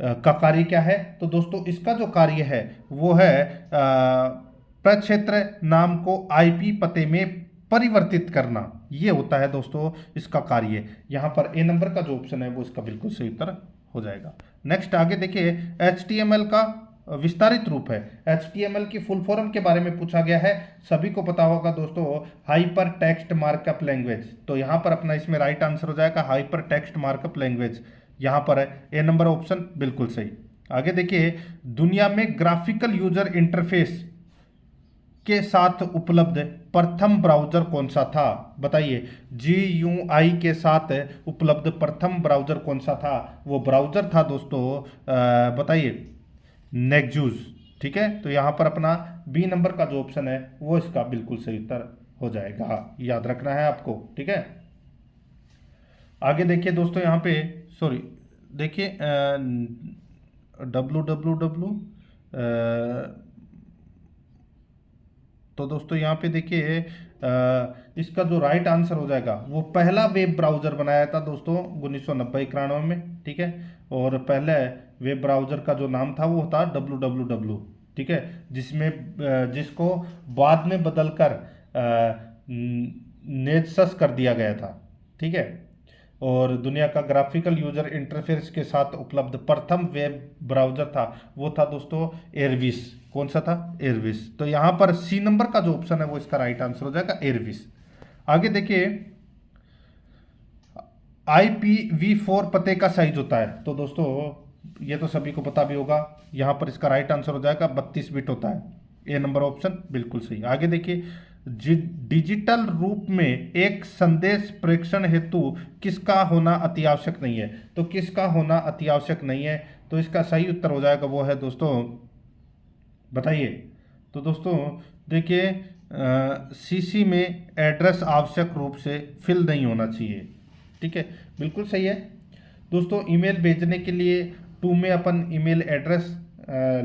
का कार्य क्या है। तो दोस्तों इसका जो कार्य है वो है प्रक्षेत्र नाम को आईपी पते में परिवर्तित करना, ये होता है दोस्तों इसका कार्य। यहाँ पर ए नंबर का जो ऑप्शन है वो इसका बिल्कुल सही उत्तर हो जाएगा। नेक्स्ट आगे देखिए, HTML का विस्तारित रूप है। HTML की फुल फॉर्म के बारे में पूछा गया है, सभी को पता होगा दोस्तों, हाइपर टेक्स्ट मार्कअप लैंग्वेज। तो यहाँ पर अपना इसमें राइट आंसर हो जाएगा हाइपर टेक्स्ट मार्कअप लैंग्वेज, यहाँ पर है ए नंबर ऑप्शन बिल्कुल सही। आगे देखिए, दुनिया में ग्राफिकल यूजर इंटरफेस के साथ उपलब्ध प्रथम ब्राउजर कौन सा था, बताइए। GUI के साथ उपलब्ध प्रथम ब्राउजर कौन सा था, वो ब्राउजर था दोस्तों बताइए नेक्जूस, ठीक है। तो यहाँ पर अपना बी नंबर का जो ऑप्शन है वो इसका बिल्कुल सही उत्तर हो जाएगा, याद रखना है आपको, ठीक है। आगे देखिए दोस्तों, यहाँ पे सॉरी देखिए www तो दोस्तों यहाँ पे देखिए इसका जो राइट आंसर हो जाएगा वो पहला वेब ब्राउज़र बनाया था दोस्तों 1990-91 में, ठीक है। और पहले वेब ब्राउज़र का जो नाम था वो था www, ठीक है, जिसको बाद में बदलकर नेक्सस कर दिया गया था, ठीक है। और दुनिया का ग्राफिकल यूजर इंटरफेस के साथ उपलब्ध प्रथम वेब ब्राउज़र था वो था दोस्तों एयरविस। कौन सा था, एयरविस। तो यहाँ पर सी नंबर का जो ऑप्शन है वो इसका राइट आंसर हो जाएगा एयरविस। आगे देखिए, IPv4 पते का साइज होता है। तो दोस्तों ये तो सभी को पता भी होगा, यहाँ पर इसका राइट आंसर हो जाएगा 32 बिट होता है, ए नंबर ऑप्शन बिल्कुल सही। आगे देखिए, डिजिटल रूप में एक संदेश प्रेषण हेतु किसका होना अति आवश्यक नहीं है। तो किसका होना अति आवश्यक नहीं है, तो इसका सही उत्तर हो जाएगा वो है दोस्तों, बताइए। तो दोस्तों देखिए CC में एड्रेस आवश्यक रूप से फिल नहीं होना चाहिए, ठीक है, बिल्कुल सही है दोस्तों। ईमेल भेजने के लिए टू में अपन ईमेल एड्रेस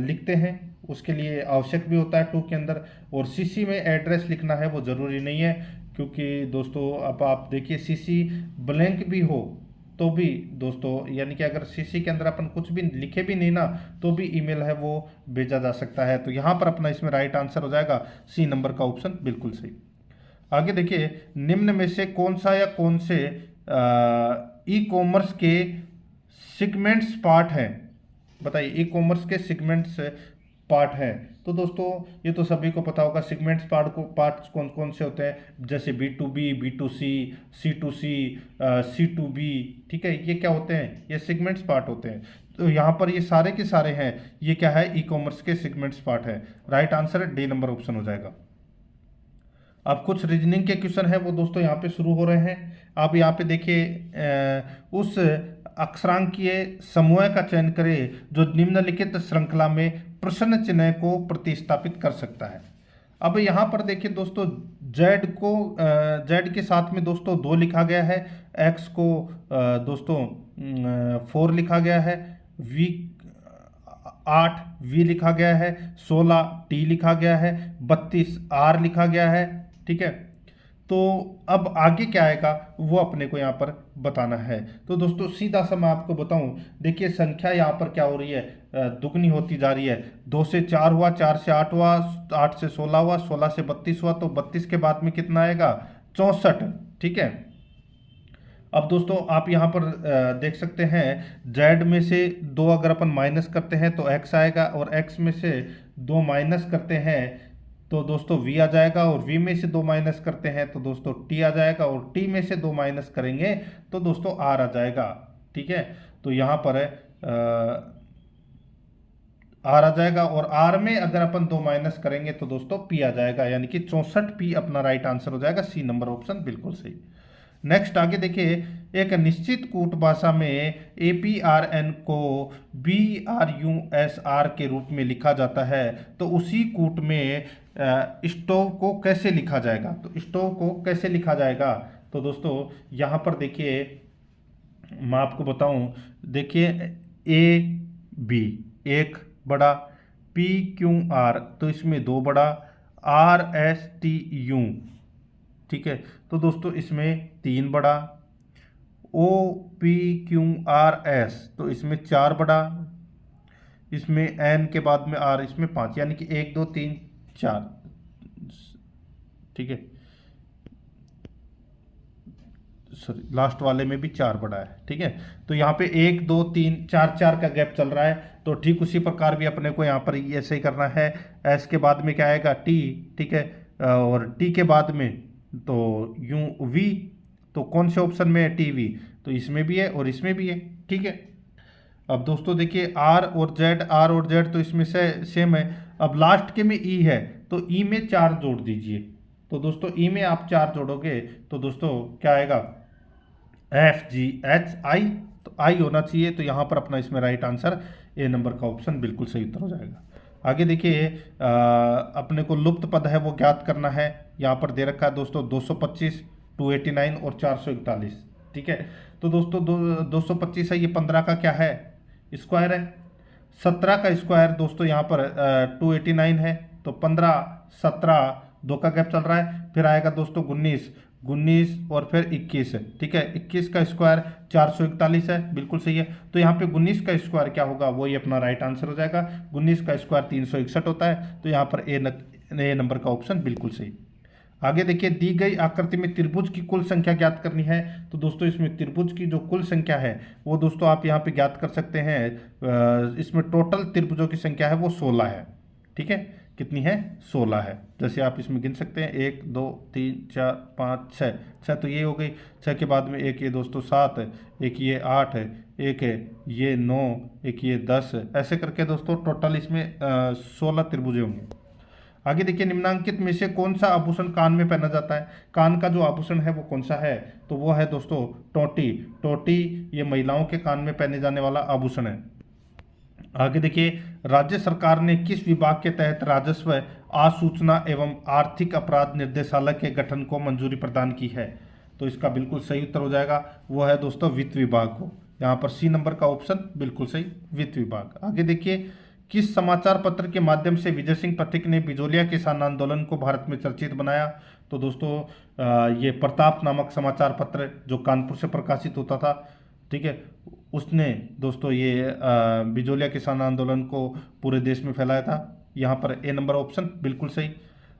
लिखते हैं, उसके लिए आवश्यक भी होता है टू के अंदर। और CC में एड्रेस लिखना है वो ज़रूरी नहीं है, क्योंकि दोस्तों अब आप देखिए CC ब्लैंक भी हो तो भी दोस्तों, यानी कि अगर CC के अंदर अपन कुछ भी लिखे भी नहीं ना तो भी ईमेल है वो भेजा जा सकता है। तो यहाँ पर अपना इसमें राइट आंसर हो जाएगा सी नंबर का ऑप्शन बिल्कुल सही। आगे देखिए, निम्न में से कौन सा या कौन से ई-कॉमर्स के सेगमेंट्स पार्ट हैं, बताइए। ई-कॉमर्स के सेगमेंट्स पार्ट हैं। तो दोस्तों ये तो सभी को पता होगा, सेगमेंट्स पार्ट्स कौन कौन से होते हैं, जैसे B2B, B2C, C2C, C2B, ठीक है, ये क्या होते हैं, ये सेगमेंट्स पार्ट होते हैं। तो यहाँ पर ये सारे के सारे हैं, ये क्या है, ई कॉमर्स के सेगमेंट्स पार्ट है। Right answer D number option हो जाएगा। अब कुछ रीजनिंग के क्वेश्चन है वो दोस्तों यहाँ पे शुरू हो रहे हैं। आप यहाँ पे देखिए, उस अक्षरांकीय समूह का चयन करें जो निम्नलिखित श्रृंखला में प्रश्न चिन्ह को प्रतिस्थापित कर सकता है। अब यहाँ पर देखिए दोस्तों, Z के साथ में दोस्तों 2 लिखा गया है, X को दोस्तों 4 लिखा गया है, V 8 V लिखा गया है, 16 T लिखा गया है, 32 R लिखा गया है, ठीक है। तो अब आगे क्या आएगा वो अपने को यहाँ पर बताना है। तो दोस्तों सीधा सा मैं आपको बताऊं, देखिए संख्या यहाँ पर क्या हो रही है, दुगनी होती जा रही है। 2 से 4 हुआ, 4 से 8 हुआ, 8 से 16 हुआ, 16 से 32 हुआ, तो 32 के बाद में कितना आएगा, 64, ठीक है। अब दोस्तों आप यहाँ पर देख सकते हैं, Z में से 2 अगर अपन माइनस करते हैं तो X आएगा, और X में से 2 माइनस करते हैं तो दोस्तों V आ जाएगा, और V में से 2 माइनस करते हैं तो दोस्तों T आ जाएगा, और T में से 2 माइनस करेंगे तो दोस्तों R आ जाएगा। ठीक है, तो यहाँ पर R आ जाएगा, और R में अगर अपन 2 माइनस करेंगे तो दोस्तों P आ जाएगा, यानी कि 64P अपना राइट आंसर हो जाएगा। सी नंबर ऑप्शन बिल्कुल सही। नेक्स्ट आगे देखिए, एक निश्चित कूट भाषा में APRN को BRUSR के रूप में लिखा जाता है, तो उसी कूट में स्टोव को कैसे लिखा जाएगा? तो स्टोव को कैसे लिखा जाएगा? तो दोस्तों यहाँ पर देखिए, मैं आपको बताऊं, देखिए AB एक बड़ा, PQR तो इसमें 2 बड़ा, RSTU ठीक है, तो दोस्तों इसमें 3 बड़ा, OPQRS तो इसमें 4 बड़ा, इसमें N के बाद में R, इसमें 5, यानी कि 1 2 3 4। ठीक है, सॉरी लास्ट वाले में भी 4 बड़ा है। ठीक है, तो यहाँ पे 1 2 3 4 4 का गैप चल रहा है, तो ठीक उसी प्रकार भी अपने को यहाँ पर ऐसे ही करना है। S के बाद में क्या आएगा? T। ठीक है, और T के बाद में तो V, तो कौन से ऑप्शन में है? TV, तो इसमें भी है और इसमें भी है। ठीक है, अब दोस्तों देखिए R और Z तो इसमें से सेम है। अब लास्ट के में E है, तो E में 4 जोड़ दीजिए, तो दोस्तों E में आप 4 जोड़ोगे तो दोस्तों क्या आएगा? FGHI, तो I होना चाहिए, तो यहाँ पर अपना इसमें राइट आंसर A नंबर का ऑप्शन बिल्कुल सही उत्तर हो जाएगा। आगे देखिए, अपने को लुप्त पद है वो ज्ञात करना है। यहाँ पर दे रखा है दोस्तों 225, 289 और 441। ठीक है, तो दोस्तों 225 है, ये 15 का क्या है? स्क्वायर है। 17 का स्क्वायर दोस्तों यहाँ पर 289 है, तो 15 17 2 का गैप चल रहा है। फिर आएगा दोस्तों 19 और फिर 21 है। ठीक है, 21 का स्क्वायर 441 है, बिल्कुल सही है। तो यहाँ पे 19 का स्क्वायर क्या होगा? वही अपना राइट आंसर हो जाएगा। 19 का स्क्वायर 361 होता है, तो यहाँ पर ए नंबर का ऑप्शन बिल्कुल सही। आगे देखिए, दी गई आकृति में त्रिभुज की कुल संख्या ज्ञात करनी है। तो दोस्तों इसमें त्रिभुज की जो कुल संख्या है वो दोस्तों आप यहाँ पे ज्ञात कर सकते हैं। इसमें टोटल त्रिभुजों की संख्या है वो 16 है। ठीक है, कितनी है? 16 है। जैसे आप इसमें गिन सकते हैं 1 2 3 4 5 6 तो ये हो गई। 6 के बाद में एक ये दोस्तों 7 है, एक ये 8 है, एक है ये 9, एक ये 10 है। ऐसे करके दोस्तों टोटल इसमें 16 त्रिभुज होंगे। आगे देखिए, निम्नांकित में से कौन सा आभूषण कान में पहना जाता है? कान का जो आभूषण है वो कौन सा है? तो वो है दोस्तों टोटी। टोटी ये महिलाओं के कान में पहने जाने वाला आभूषण है। आगे देखिए, राज्य सरकार ने किस विभाग के तहत राजस्व, आसूचना एवं आर्थिक अपराध निर्देशालय के गठन को मंजूरी प्रदान की है? तो इसका बिल्कुल सही उत्तर हो जाएगा, वो है दोस्तों वित्त विभाग को। यहाँ पर सी नंबर का ऑप्शन बिल्कुल सही, वित्त विभाग। आगे देखिए, किस समाचार पत्र के माध्यम से विजय सिंह पथिक ने बिजोलिया किसान आंदोलन को भारत में चर्चित बनाया? तो दोस्तों ये प्रताप नामक समाचार पत्र जो कानपुर से प्रकाशित होता था, ठीक है, उसने दोस्तों ये बिजोलिया किसान आंदोलन को पूरे देश में फैलाया था। यहाँ पर ए नंबर ऑप्शन बिल्कुल सही।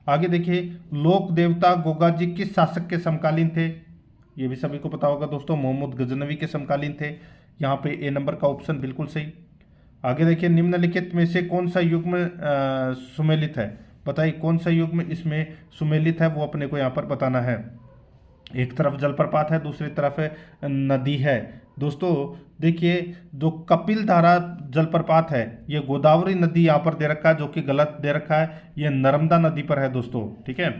आगे देखिए, लोक देवता गोगा जी किस शासक के समकालीन थे? ये भी सभी को पता होगा दोस्तों, मोहम्मद गजनवी के समकालीन थे। यहाँ पे ए नंबर का ऑप्शन बिल्कुल सही। आगे देखिए, निम्नलिखित में से कौन सा युग्म सुमेलित है? बताइए कौन सा युग्म इसमें सुमेलित है, वो अपने को यहाँ पर बताना है। एक तरफ जलप्रपात है, दूसरी तरफ नदी है। दोस्तों देखिए, जो कपिल धारा जलप्रपात है ये गोदावरी नदी यहाँ पर दे रखा है, जो कि गलत दे रखा है। ये नर्मदा नदी पर है दोस्तों। ठीक है,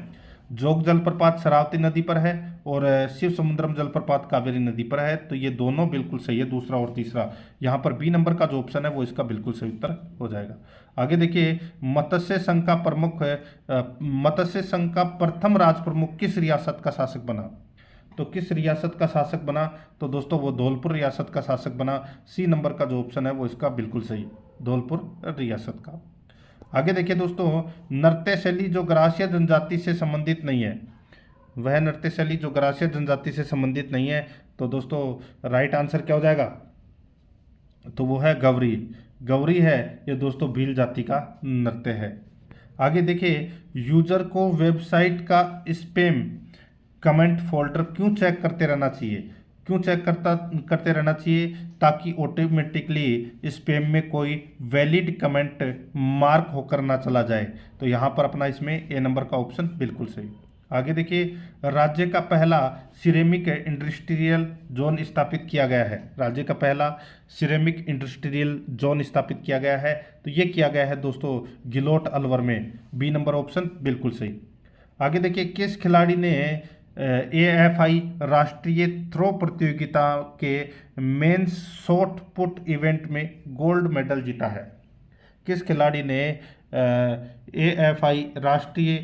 जोग जलप्रपात शरावती नदी पर है, और शिव समुद्रम जलप्रपात कावेरी नदी पर है। तो ये दोनों बिल्कुल सही है, दूसरा और तीसरा। यहाँ पर बी नंबर का जो ऑप्शन है वो इसका बिल्कुल सही उत्तर हो जाएगा। आगे देखिए, मत्स्य संघ का प्रमुख मत्स्य संघ का प्रथम राज प्रमुख किस रियासत का शासक बना? तो किस रियासत का शासक बना? तो दोस्तों वो धौलपुर रियासत का शासक बना। सी नंबर का जो ऑप्शन है वो इसका बिल्कुल सही, धौलपुर रियासत का। आगे देखिए दोस्तों, नृत्य शैली जो गरासिया जनजाति से संबंधित नहीं है, वह नृत्य शैली जो गरासिया जनजाति से संबंधित नहीं है, तो दोस्तों राइट आंसर क्या हो जाएगा? तो वो है गवरी। गवरी है ये दोस्तों भील जाति का नृत्य है। आगे देखिए, यूजर को वेबसाइट का स्पैम कमेंट फोल्डर क्यों चेक करते रहना चाहिए? क्यों चेक करते रहना चाहिए? ताकि ऑटोमेटिकली स्पैम में कोई वैलिड कमेंट मार्क होकर ना चला जाए। तो यहाँ पर अपना इसमें ए नंबर का ऑप्शन बिल्कुल सही। आगे देखिए, राज्य का पहला सिरेमिक इंडस्ट्रियल जोन स्थापित किया गया है। राज्य का पहला सिरेमिक इंडस्ट्रियल जोन स्थापित किया गया है, तो ये किया गया है दोस्तों गिलोट अलवर में। बी नंबर ऑप्शन बिल्कुल सही। आगे देखिए, किस खिलाड़ी ने AFI राष्ट्रीय थ्रो प्रतियोगिता के मेंस शॉट पुट इवेंट में गोल्ड मेडल जीता है? किस खिलाड़ी ने AFI राष्ट्रीय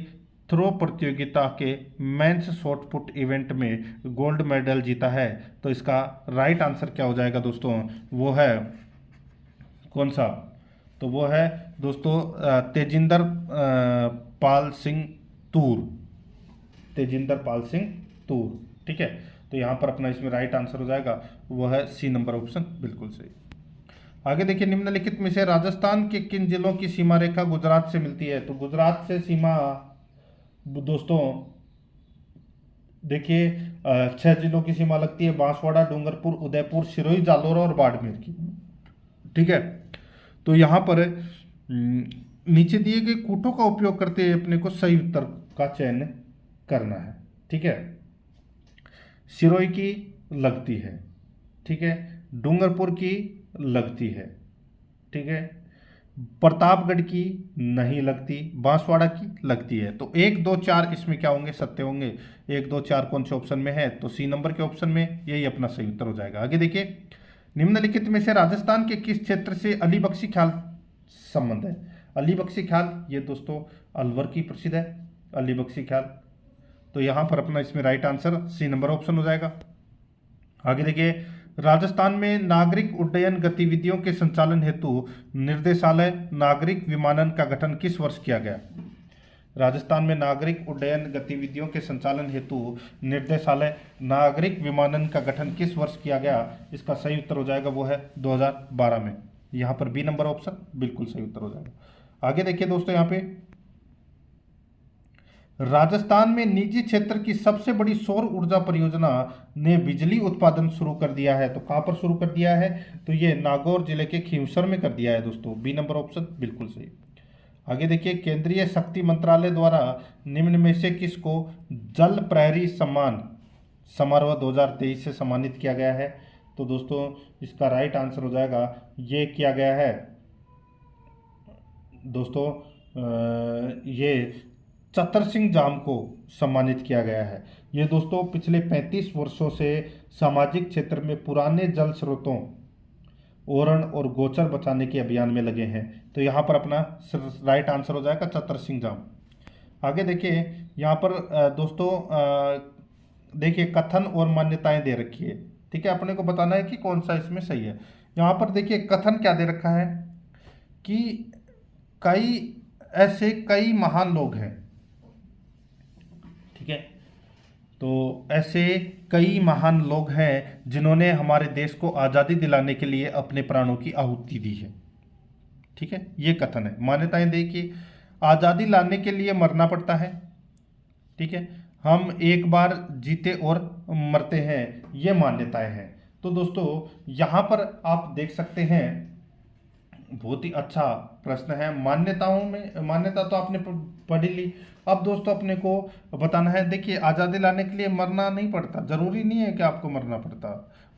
थ्रो प्रतियोगिता के मेंस शॉट पुट इवेंट में गोल्ड मेडल जीता है? तो इसका राइट आंसर क्या हो जाएगा दोस्तों? वो है कौन सा? तो वो है दोस्तों तेजिंदर पाल सिंह तूर। तेजिंदर पाल सिंह तूर, ठीक है। तो यहाँ पर अपना इसमें राइट आंसर हो जाएगा वो है सी नंबर ऑप्शन बिल्कुल सही। आगे देखिए, निम्नलिखित में से राजस्थान के किन जिलों की सीमा रेखा गुजरात से मिलती है? तो गुजरात से सीमा दोस्तों देखिए 6 जिलों की सीमा लगती है, बांसवाड़ा, डूंगरपुर, उदयपुर, सिरोही, जालोर और बाड़मेर की, ठीक है। तो यहाँ पर नीचे दिए गए कूटों का उपयोग करते हुए अपने को सही उत्तर का चयन करना है, ठीक है। सिरोही की लगती है, ठीक है, डूंगरपुर की लगती है, ठीक है, प्रतापगढ़ की नहीं लगती, बांसवाड़ा की लगती है। तो 1 2 4 इसमें क्या होंगे? सत्य होंगे। 1 2 4 कौन से ऑप्शन में है? तो सी नंबर के ऑप्शन में, यही अपना सही उत्तर हो जाएगा। आगे देखिए, निम्नलिखित में से राजस्थान के किस क्षेत्र से अली बख्शी ख्याल संबंध है? अली बख्शी ख्याल ये दोस्तों अलवर की प्रसिद्ध है, अली बख्शी ख्याल। तो यहाँ पर अपना इसमें right answer C number option हो जाएगा। आगे देखिए, राजस्थान में नागरिक उड्डयन गतिविधियों के संचालन हेतु निर्देशालय नागरिक विमानन का गठन किस वर्ष किया गया? राजस्थान में नागरिक उड्डयन गतिविधियों के संचालन हेतु निर्देशालय नागरिक विमानन का गठन किस वर्ष किया गया? इसका सही उत्तर हो जाएगा वो है 2012 में। यहाँ पर बी नंबर ऑप्शन बिल्कुल सही उत्तर हो जाएगा। आगे देखिए दोस्तों, यहाँ पे राजस्थान में निजी क्षेत्र की सबसे बड़ी सौर ऊर्जा परियोजना ने बिजली उत्पादन शुरू कर दिया है। तो कहाँ पर शुरू कर दिया है? तो ये नागौर जिले के खींवसर में कर दिया है दोस्तों। बी नंबर ऑप्शन बिल्कुल सही। आगे देखिए, केंद्रीय शक्ति मंत्रालय द्वारा निम्न में से किसको जल प्रहरी सम्मान समारोह 2023 से सम्मानित किया गया है? तो दोस्तों इसका राइट आंसर हो जाएगा, ये किया गया है दोस्तों ये चतर सिंह जाम को सम्मानित किया गया है। ये दोस्तों पिछले 35 वर्षों से सामाजिक क्षेत्र में पुराने जल स्रोतों, ओरण और गोचर बचाने के अभियान में लगे हैं। तो यहाँ पर अपना राइट आंसर हो जाएगा चतर सिंह जाम। आगे देखिए, यहाँ पर दोस्तों देखिए कथन और मान्यताएं दे रखी है, ठीक है। अपने को बताना है कि कौन सा इसमें सही है। यहाँ पर देखिए कथन क्या दे रखा है कि कई महान लोग हैं, ठीक है। तो ऐसे कई महान लोग हैं जिन्होंने हमारे देश को आज़ादी दिलाने के लिए अपने प्राणों की आहुति दी है, ठीक है। ये कथन है। मान्यताएं देखिए, आज़ादी लाने के लिए मरना पड़ता है, ठीक है। हम एक बार जीते और मरते हैं, ये मान्यताएं हैं। तो दोस्तों यहाँ पर आप देख सकते हैं, बहुत ही अच्छा प्रश्न है। मान्यताओं में मान्यता तो आपने पढ़ी ली। अब दोस्तों अपने को बताना है, देखिए आज़ादी लाने के लिए मरना नहीं पड़ता, जरूरी नहीं है कि आपको मरना पड़ता,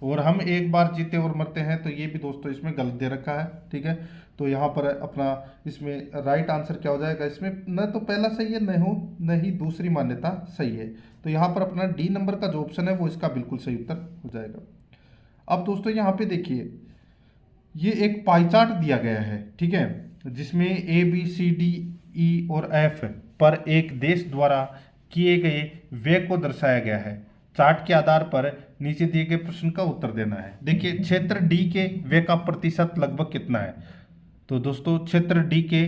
और हम एक बार जीते और मरते हैं, तो ये भी दोस्तों इसमें गलत दे रखा है, ठीक है। तो यहाँ पर अपना इसमें राइट आंसर क्या हो जाएगा? इसमें न तो पहला सही है, न ही दूसरी मान्यता सही है। तो यहाँ पर अपना डी नंबर का जो ऑप्शन है वो इसका बिल्कुल सही उत्तर हो जाएगा। अब दोस्तों यहाँ पे देखिए, ये एक पाई चार्ट दिया गया है, ठीक है, जिसमें A B C D E और F पर एक देश द्वारा किए गए व्यय को दर्शाया गया है। चार्ट के आधार पर नीचे दिए गए प्रश्न का उत्तर देना है। देखिए क्षेत्र डी के व्यय का प्रतिशत लगभग कितना है? तो दोस्तों क्षेत्र डी के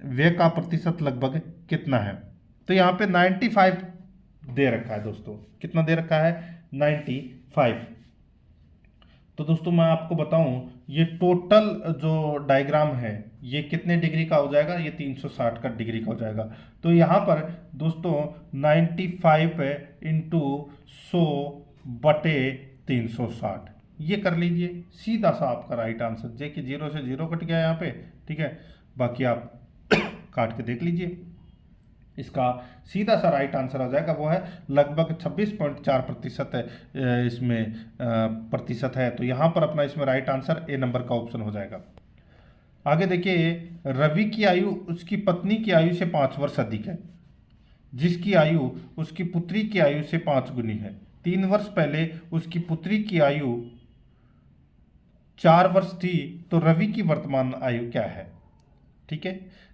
व्यय का प्रतिशत लगभग कितना है? तो यहाँ पे 95 दे रखा है दोस्तों। कितना दे रखा है? 95। तो दोस्तों मैं आपको बताऊं, ये टोटल जो डायग्राम है ये कितने डिग्री का हो जाएगा? ये 360 का डिग्री का हो जाएगा। तो यहाँ पर दोस्तों 95 इंटू 100 बटे 360, ये कर लीजिए, सीधा सा आपका राइट आंसर। जे कि 0 से 0 कट गया यहाँ पे, ठीक है, बाकी आप काट के देख लीजिए। इसका सीधा सा राइट आंसर हो जाएगा, वो है लगभग 26.4% है, इसमें प्रतिशत है। तो यहाँ पर अपना इसमें राइट आंसर ए नंबर का ऑप्शन हो जाएगा। आगे देखिए, रवि की आयु उसकी पत्नी की आयु से 5 वर्ष अधिक है, जिसकी आयु उसकी पुत्री की आयु से 5 गुनी है। 3 वर्ष पहले उसकी पुत्री की आयु 4 वर्ष थी, तो रवि की वर्तमान आयु क्या है? ठीक है,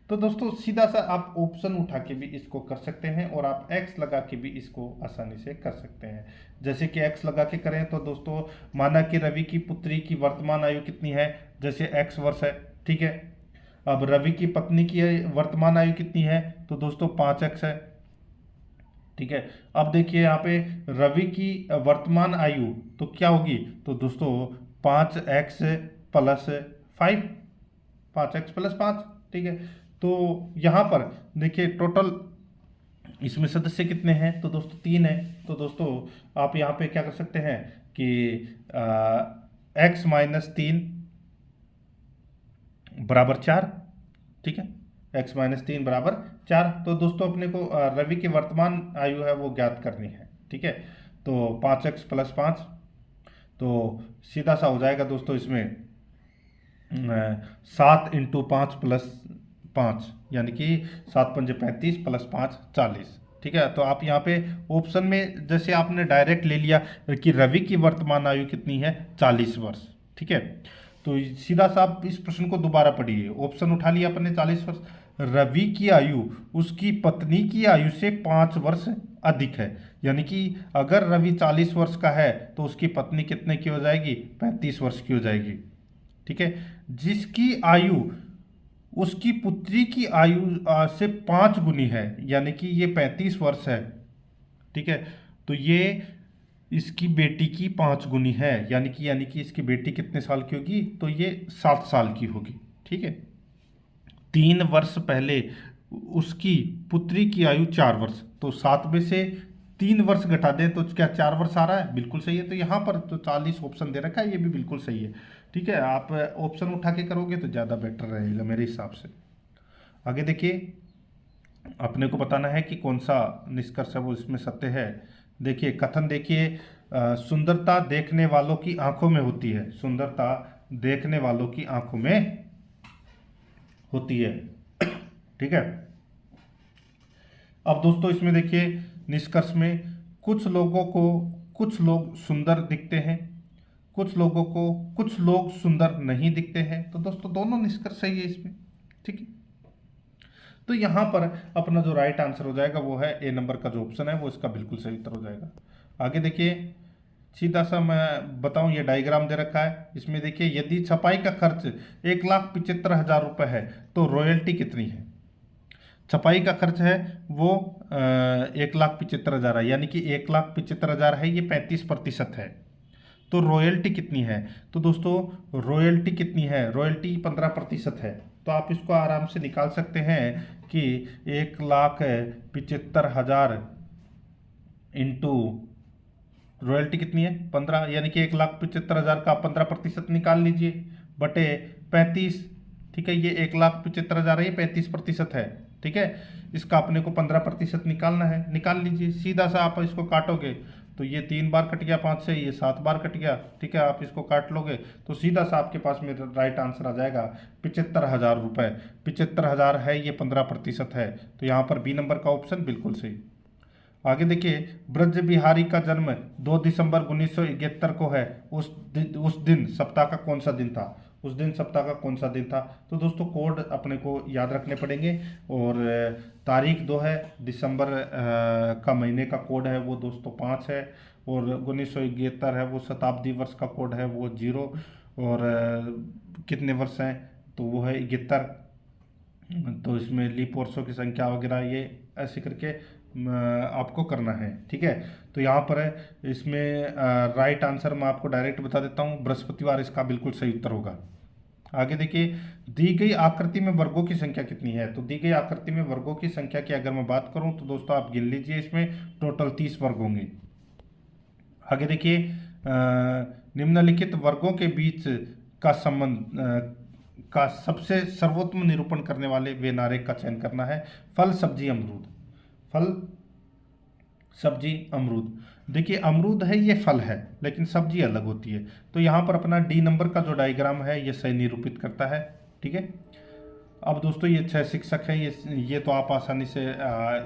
तो दोस्तों सीधा सा आप ऑप्शन उठा के भी इसको कर सकते हैं, और आप एक्स लगा के भी इसको आसानी से कर सकते हैं। जैसे कि एक्स लगा के करें तो दोस्तों, माना कि रवि की पुत्री की वर्तमान आयु कितनी है, जैसे एक्स वर्ष है, ठीक है। अब रवि की पत्नी की वर्तमान आयु कितनी है, तो दोस्तों 5x है, ठीक है। अब देखिए यहाँ पे रवि की वर्तमान आयु तो क्या होगी, तो दोस्तों 5x प्लस 5, 5x प्लस 5, ठीक है। तो यहाँ पर देखिए टोटल इसमें सदस्य कितने हैं, तो दोस्तों 3 है। तो दोस्तों आप यहाँ पे क्या कर सकते हैं कि x माइनस 3 बराबर 4, ठीक है, x माइनस 3 बराबर 4। तो दोस्तों अपने को रवि की वर्तमान आयु है वो ज्ञात करनी है, ठीक है। तो 5x प्लस 5, तो सीधा सा हो जाएगा दोस्तों इसमें 7 इंटू 5 प्लस 5, यानी कि 7 पंजे 35 प्लस 5 40, ठीक है। तो आप यहाँ पे ऑप्शन में जैसे आपने डायरेक्ट ले लिया कि रवि की वर्तमान आयु कितनी है, 40 वर्ष, ठीक है। तो सीधा सा आप इस प्रश्न को दोबारा पढ़िए, ऑप्शन उठा लिया अपने 40 वर्ष, रवि की आयु उसकी पत्नी की आयु से 5 वर्ष अधिक है, यानी कि अगर रवि 40 वर्ष का है तो उसकी पत्नी कितने की हो जाएगी, 35 वर्ष की हो जाएगी, ठीक है। जिसकी आयु उसकी पुत्री की आयु से 5 गुनी है, यानी कि ये 35 वर्ष है, ठीक है। तो ये इसकी बेटी की 5 गुनी है, यानी कि इसकी बेटी कितने साल की होगी, तो ये 7 साल की होगी, ठीक है। 3 वर्ष पहले उसकी पुत्री की आयु 4 वर्ष, तो 7 में से 3 वर्ष घटा दें तो क्या 4 वर्ष आ रहा है, बिल्कुल सही है। तो यहाँ पर तो 40 ऑप्शन दे रखा है, ये भी बिल्कुल सही है, ठीक है। आप ऑप्शन उठा के करोगे तो ज़्यादा बेटर रहेगा मेरे हिसाब से। आगे देखिए, अपने को बताना है कि कौन सा निष्कर्ष है वो इसमें सत्य है। देखिए कथन देखिए, सुंदरता देखने वालों की आंखों में होती है, सुंदरता देखने वालों की आंखों में होती है, ठीक है। अब दोस्तों इसमें देखिए निष्कर्ष में, कुछ लोग सुंदर दिखते हैं, कुछ लोग सुंदर नहीं दिखते हैं। तो दोस्तों दोनों निष्कर्ष सही है इसमें, ठीक है। तो यहाँ पर अपना जो राइट आंसर हो जाएगा वो है ए नंबर का जो ऑप्शन है वो इसका बिल्कुल सही उत्तर हो जाएगा। आगे देखिए, सीधा सा मैं बताऊं, ये डायग्राम दे रखा है, इसमें देखिए यदि छपाई का खर्च 1,75,000 रुपये है तो रॉयल्टी कितनी है। छपाई का खर्च है वो 1,75,000 है, यानी कि 1,75,000 है, ये 35% है। तो रॉयल्टी कितनी है, तो दोस्तों रॉयल्टी कितनी है, रॉयल्टी 15% है। तो आप इसको आराम से निकाल सकते हैं कि 1,75,000 इंटू रॉयल्टी कितनी है 15, यानी कि 1,75,000 का 15% निकाल लीजिए बटे 35, ठीक है। ये 1,75,000 है, ये 35% है, ठीक है। इसका अपने को 15% निकालना है, निकाल लीजिए। सीधा सा आप इसको काटोगे तो ये 3 बार कट गया 5 से, ये 7 बार कट गया, ठीक है। आप इसको काट लोगे तो सीधा सा आपके पास में राइट आंसर आ जाएगा 75,000 रुपये। 75,000 है, ये 15% है, तो यहाँ पर बी नंबर का ऑप्शन बिल्कुल सही। आगे देखिए, ब्रज बिहारी का जन्म 2 दिसंबर 1971 को है, उस दिन सप्ताह का कौन सा दिन था, उस दिन सप्ताह का कौन सा दिन था। तो दोस्तों कोड अपने को याद रखने पड़ेंगे, और तारीख 2 है, दिसंबर का महीने का कोड है वो दोस्तों 5 है, और 1971 है वो शताब्दी वर्ष का कोड है वो 0, और कितने वर्ष हैं तो वो है 71। तो इसमें लीप वर्षों की संख्या वगैरह ये ऐसे करके आपको करना है, ठीक है। तो यहाँ पर है इसमें राइट आंसर मैं आपको डायरेक्ट बता देता हूँ, बृहस्पतिवार इसका बिल्कुल सही उत्तर होगा। आगे देखिए, दी गई आकृति में वर्गों की संख्या कितनी है। तो दी गई आकृति में वर्गों की संख्या की अगर मैं बात करूं तो दोस्तों आप गिन लीजिए, इसमें टोटल 30 वर्ग होंगे। आगे देखिए, निम्नलिखित वर्गों के बीच का संबंध का सबसे सर्वोत्तम निरूपण करने वाले वे नारे का चयन करना है। फल, सब्जी, अमरूद। फल, सब्जी, अमरूद। देखिए अमरूद है ये फल है, लेकिन सब्जी अलग होती है। तो यहाँ पर अपना डी नंबर का जो डायग्राम है ये सही निरूपित करता है। ठीक है। अब दोस्तों ये 6 शिक्षक हैं, ये तो आप आसानी से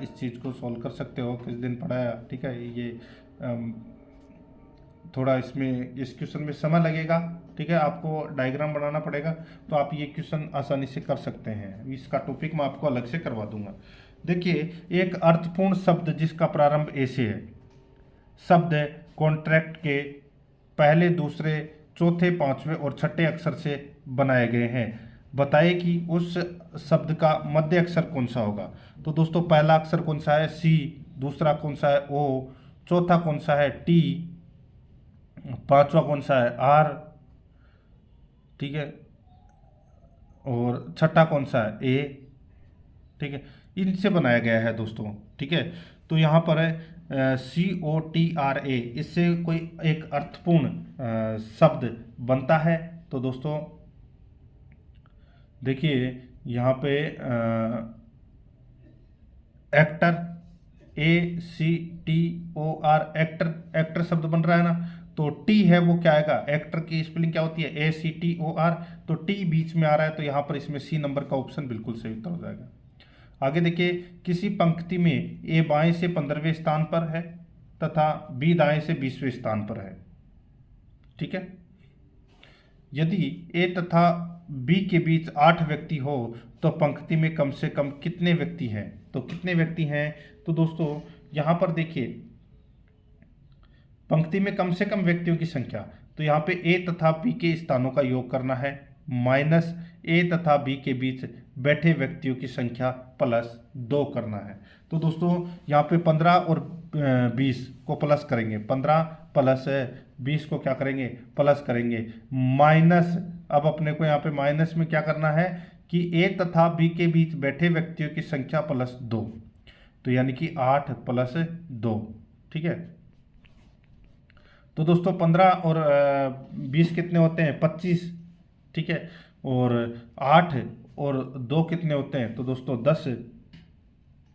इस चीज़ को सॉल्व कर सकते हो, किस दिन पढ़ाया। ठीक है। ये थोड़ा इसमें इस क्वेश्चन में समय लगेगा। ठीक है, आपको डायग्राम बनाना पड़ेगा, तो आप ये क्वेश्चन आसानी से कर सकते हैं। इसका टॉपिक मैं आपको अलग से करवा दूंगा। देखिए, एक अर्थपूर्ण शब्द जिसका प्रारंभ ए से है, शब्द कॉन्ट्रैक्ट के पहले, दूसरे, चौथे, पांचवें और छठे अक्षर से बनाए गए हैं। बताइए कि उस शब्द का मध्य अक्षर कौन सा होगा। तो दोस्तों पहला अक्षर कौन सा है, सी। दूसरा कौन सा है, ओ। चौथा कौन सा है, टी। पांचवा कौन सा है, आर। ठीक है। और छठा कौन सा है, ए। ठीक है, इनसे बनाया गया है दोस्तों। ठीक है, तो यहाँ पर है COTRA, इससे कोई एक अर्थपूर्ण शब्द बनता है। तो दोस्तों देखिए यहाँ पे एक्टर, ACTOR, एक्टर, एक्टर शब्द बन रहा है ना। तो टी है वो क्या आएगा, एक्टर की स्पेलिंग क्या होती है, ACTOR। तो टी बीच में आ रहा है, तो यहाँ पर इसमें सी नंबर का ऑप्शन बिल्कुल सही उत्तर हो जाएगा। आगे देखिए, किसी पंक्ति में ए बाएं से 15वें स्थान पर है तथा बी दाएं से 20वें स्थान पर है। ठीक है। यदि ए तथा बी के बीच 8 व्यक्ति हो तो पंक्ति में कम से कम कितने व्यक्ति हैं। तो कितने व्यक्ति हैं, तो दोस्तों यहां पर देखिए पंक्ति में कम से कम व्यक्तियों की संख्या, तो यहाँ पे ए तथा बी के स्थानों का योग करना है, माइनस ए तथा बी के बीच बैठे व्यक्तियों की संख्या प्लस 2 करना है। तो दोस्तों यहाँ पे 15 और 20 को प्लस करेंगे, 15 प्लस 20 को क्या करेंगे, प्लस करेंगे, माइनस। अब अपने को यहाँ पे माइनस में क्या करना है कि ए तथा बी के बीच बैठे व्यक्तियों की संख्या प्लस 2, तो यानी कि 8 प्लस 2। ठीक है। तो दोस्तों 15 और 20 कितने होते हैं, 25। ठीक है। और 8 और 2 कितने होते हैं, तो दोस्तों 10,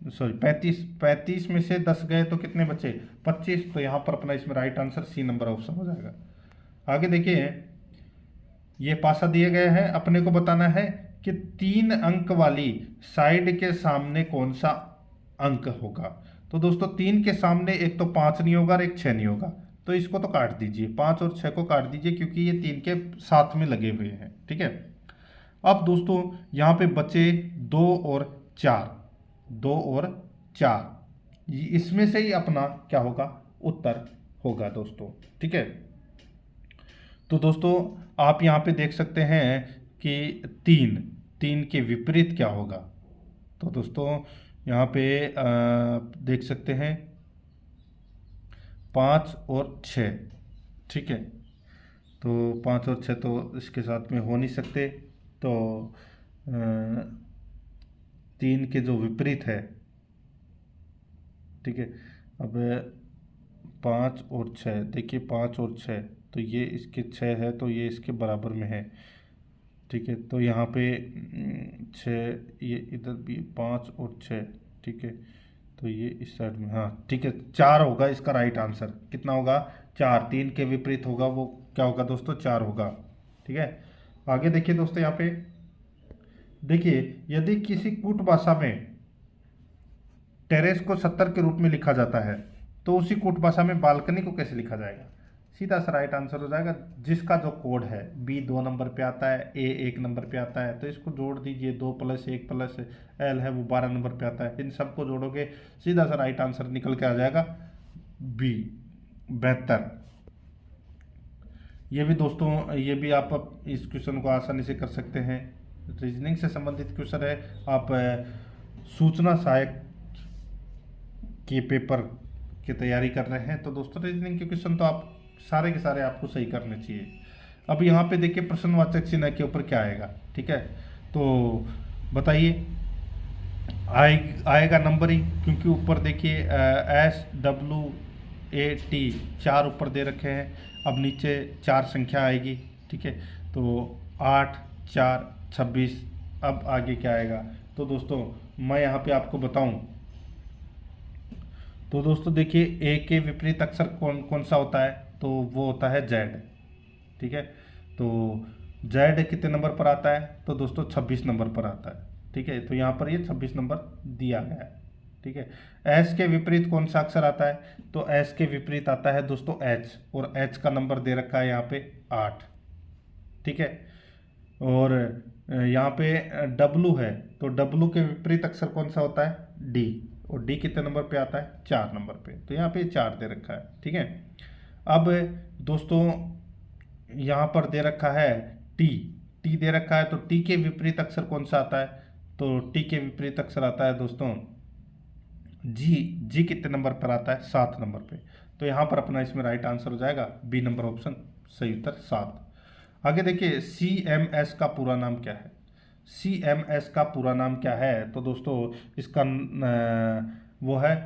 सॉरी 35। 35 में से 10 गए तो कितने बचे, 25। तो यहाँ पर अपना इसमें right answer C number option हो जाएगा। आगे देखिए, ये पासा दिए गए हैं, अपने को बताना है कि 3 अंक वाली साइड के सामने कौन सा अंक होगा। तो दोस्तों 3 के सामने एक तो 5 नहीं होगा और एक 6 नहीं होगा, तो इसको तो काट दीजिए, 5 और 6 को काट दीजिए क्योंकि ये 3 के साथ में लगे हुए हैं। ठीक है। अब दोस्तों यहाँ पे बचे 2 और 4, 2 और 4, इसमें से ही अपना क्या होगा, उत्तर होगा दोस्तों। ठीक है। तो दोस्तों आप यहाँ पे देख सकते हैं कि 3 के विपरीत क्या होगा। तो दोस्तों यहाँ पे देख सकते हैं 5 और 6। ठीक है। तो 5 और 6 तो इसके साथ में हो नहीं सकते, तो 3 के जो विपरीत है। ठीक है। अब 5 और 6, देखिए 5 और 6, तो ये इसके 6 है तो ये इसके बराबर में है। ठीक है। तो यहाँ पे 6, ये इधर भी 5 और 6। ठीक है। तो ये इस साइड में, हाँ ठीक है, 4 होगा इसका राइट आंसर। कितना होगा, 4। 3 के विपरीत होगा वो क्या होगा दोस्तों, 4 होगा। ठीक है। आगे देखिए दोस्तों, यहाँ पे देखिए, यदि किसी कूट भाषा में टेरेस को 70 के रूप में लिखा जाता है तो उसी कूट भाषा में बालकनी को कैसे लिखा जाएगा। सीधा सा राइट आंसर हो जाएगा, जिसका जो कोड है, बी 2 नंबर पे आता है, ए 1 नंबर पे आता है, तो इसको जोड़ दीजिए, 2 + 1 + एल है वो 12 नंबर पे आता है। इन सबको जोड़ोगे सीधा सा राइट आंसर निकल के आ जाएगा बी 72। ये भी दोस्तों, ये भी आप इस क्वेश्चन को आसानी से कर सकते हैं। रीजनिंग से संबंधित क्वेश्चन है, आप सूचना सहायक के पेपर की तैयारी कर रहे हैं तो दोस्तों रीजनिंग के क्वेश्चन तो आप सारे के सारे आपको सही करने चाहिए। अब यहाँ पे देखिए प्रश्नवाचक चिन्ह के ऊपर क्या आएगा। ठीक है। तो बताइए, आएगा नंबर ही, क्योंकि ऊपर देखिए SWA टी 4 ऊपर दे रखे हैं। अब नीचे 4 संख्या आएगी, ठीक है। तो 8 4 26। अब आगे क्या आएगा, तो दोस्तों मैं यहाँ पे आपको बताऊं, तो दोस्तों देखिए ए के विपरीत अक्षर कौन कौन सा होता है, तो वो होता है जेड, ठीक है। तो जेड कितने नंबर पर आता है, तो दोस्तों 26 नंबर पर आता है, ठीक है। तो यहाँ पर ये 26 नंबर दिया गया है, ठीक है। एस के विपरीत कौन सा अक्षर आता है, तो एस के विपरीत आता है दोस्तों एच, और एच का नंबर दे रखा है यहाँ पे 8, ठीक है। और यहाँ पे डब्लू है, तो डब्लू के विपरीत अक्षर कौन सा होता है, डी, और डी कितने नंबर पे आता है, 4 नंबर पे, तो यहाँ पे 4 दे रखा है, ठीक है। अब दोस्तों यहाँ पर दे रखा है टी, टी दे रखा है, तो टी के विपरीत अक्षर कौन सा आता है, तो टी के विपरीत अक्षर आता है दोस्तों जी, जी कितने नंबर पर आता है, 7 नंबर पे। तो यहाँ पर अपना इसमें राइट आंसर हो जाएगा बी नंबर ऑप्शन, सही उत्तर 7। आगे देखिए सी एम एस का पूरा नाम क्या है, सी एम एस का पूरा नाम क्या है, तो दोस्तों इसका वो है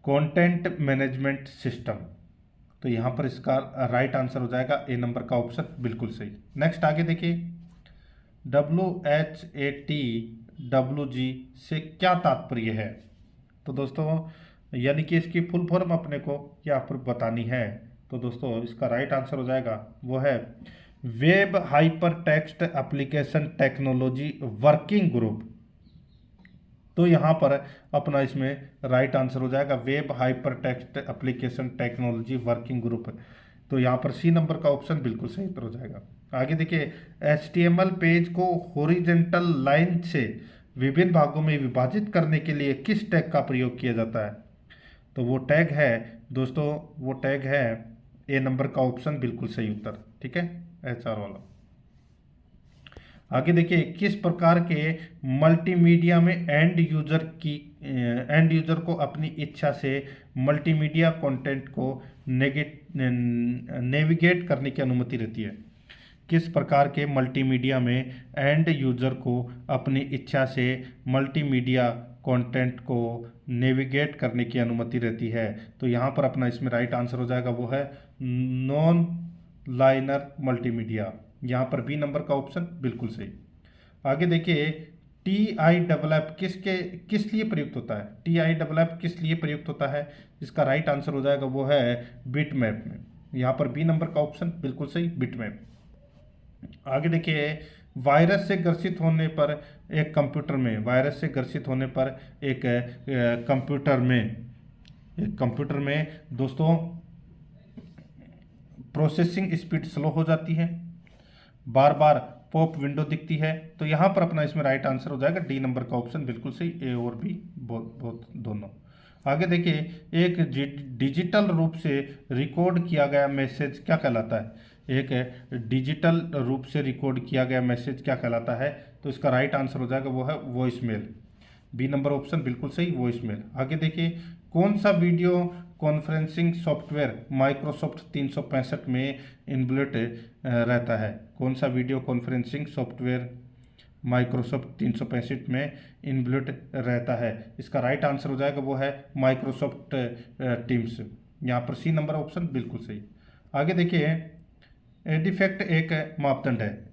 कंटेंट मैनेजमेंट सिस्टम। तो यहाँ पर इसका राइट आंसर हो जाएगा ए नंबर का ऑप्शन, बिल्कुल सही। नेक्स्ट आगे देखिए WHATWG से क्या तात्पर्य है, तो दोस्तों यानी कि इसकी फुल फॉर्म अपने को यहाँ पर बतानी है। तो दोस्तों इसका राइट आंसर हो जाएगा वो है web hyper text application technology working group. तो यहाँ पर अपना इसमें राइट आंसर हो जाएगा web hyper text application technology working group. तो यहाँ पर सी नंबर का ऑप्शन बिल्कुल सही उत्तर हो जाएगा। आगे देखिए HTML पेज को हॉरिजेंटल लाइन से विभिन्न भागों में विभाजित करने के लिए किस टैग का प्रयोग किया जाता है, तो वो टैग है दोस्तों, वो टैग है ए नंबर का ऑप्शन, बिल्कुल सही उत्तर, ठीक है, HR वाला। आगे देखिए किस प्रकार के मल्टीमीडिया में एंड यूजर को अपनी इच्छा से मल्टीमीडिया कंटेंट को नेविगेट करने की अनुमति रहती है, किस प्रकार के मल्टीमीडिया में एंड यूजर को अपनी इच्छा से मल्टीमीडिया कंटेंट को नेविगेट करने की अनुमति रहती है, तो यहाँ पर अपना इसमें राइट आंसर हो जाएगा वो है नॉन लाइनर मल्टीमीडिया, यहाँ पर बी नंबर का ऑप्शन बिल्कुल सही। आगे देखिए TIFF किस लिए प्रयुक्त होता है, TIFF किस लिए प्रयुक्त होता है, इसका राइट आंसर हो जाएगा वो है बिटमैप में, यहाँ पर बी नंबर का ऑप्शन बिल्कुल सही, बिटमैप। आगे देखिए वायरस से ग्रसित होने पर एक कंप्यूटर में, वायरस से ग्रसित होने पर एक कंप्यूटर में दोस्तों प्रोसेसिंग स्पीड स्लो हो जाती है, बार बार पॉप विंडो दिखती है, तो यहाँ पर अपना इसमें राइट आंसर हो जाएगा डी नंबर का ऑप्शन, बिल्कुल सही, ए और बी बहुत दोनों। आगे देखिए एक डिजिटल रूप से रिकॉर्ड किया गया मैसेज क्या कहलाता है, एक डिजिटल रूप से रिकॉर्ड किया गया मैसेज क्या कहलाता है, तो इसका राइट आंसर हो जाएगा वो है voice mail, B number option बिल्कुल सही, वॉइस मेल। आगे देखिए कौन सा वीडियो कॉन्फ्रेंसिंग सॉफ्टवेयर माइक्रोसॉफ्ट 365 में इनबिल्ट रहता है, कौन सा वीडियो कॉन्फ्रेंसिंग सॉफ्टवेयर माइक्रोसॉफ्ट 365 में इनबिल्ट रहता है, इसका राइट आंसर हो जाएगा वो है माइक्रोसॉफ्ट टीम्स, यहाँ पर सी नंबर ऑप्शन बिल्कुल सही। आगे देखिए एडिफेक्ट एक मापदंड है,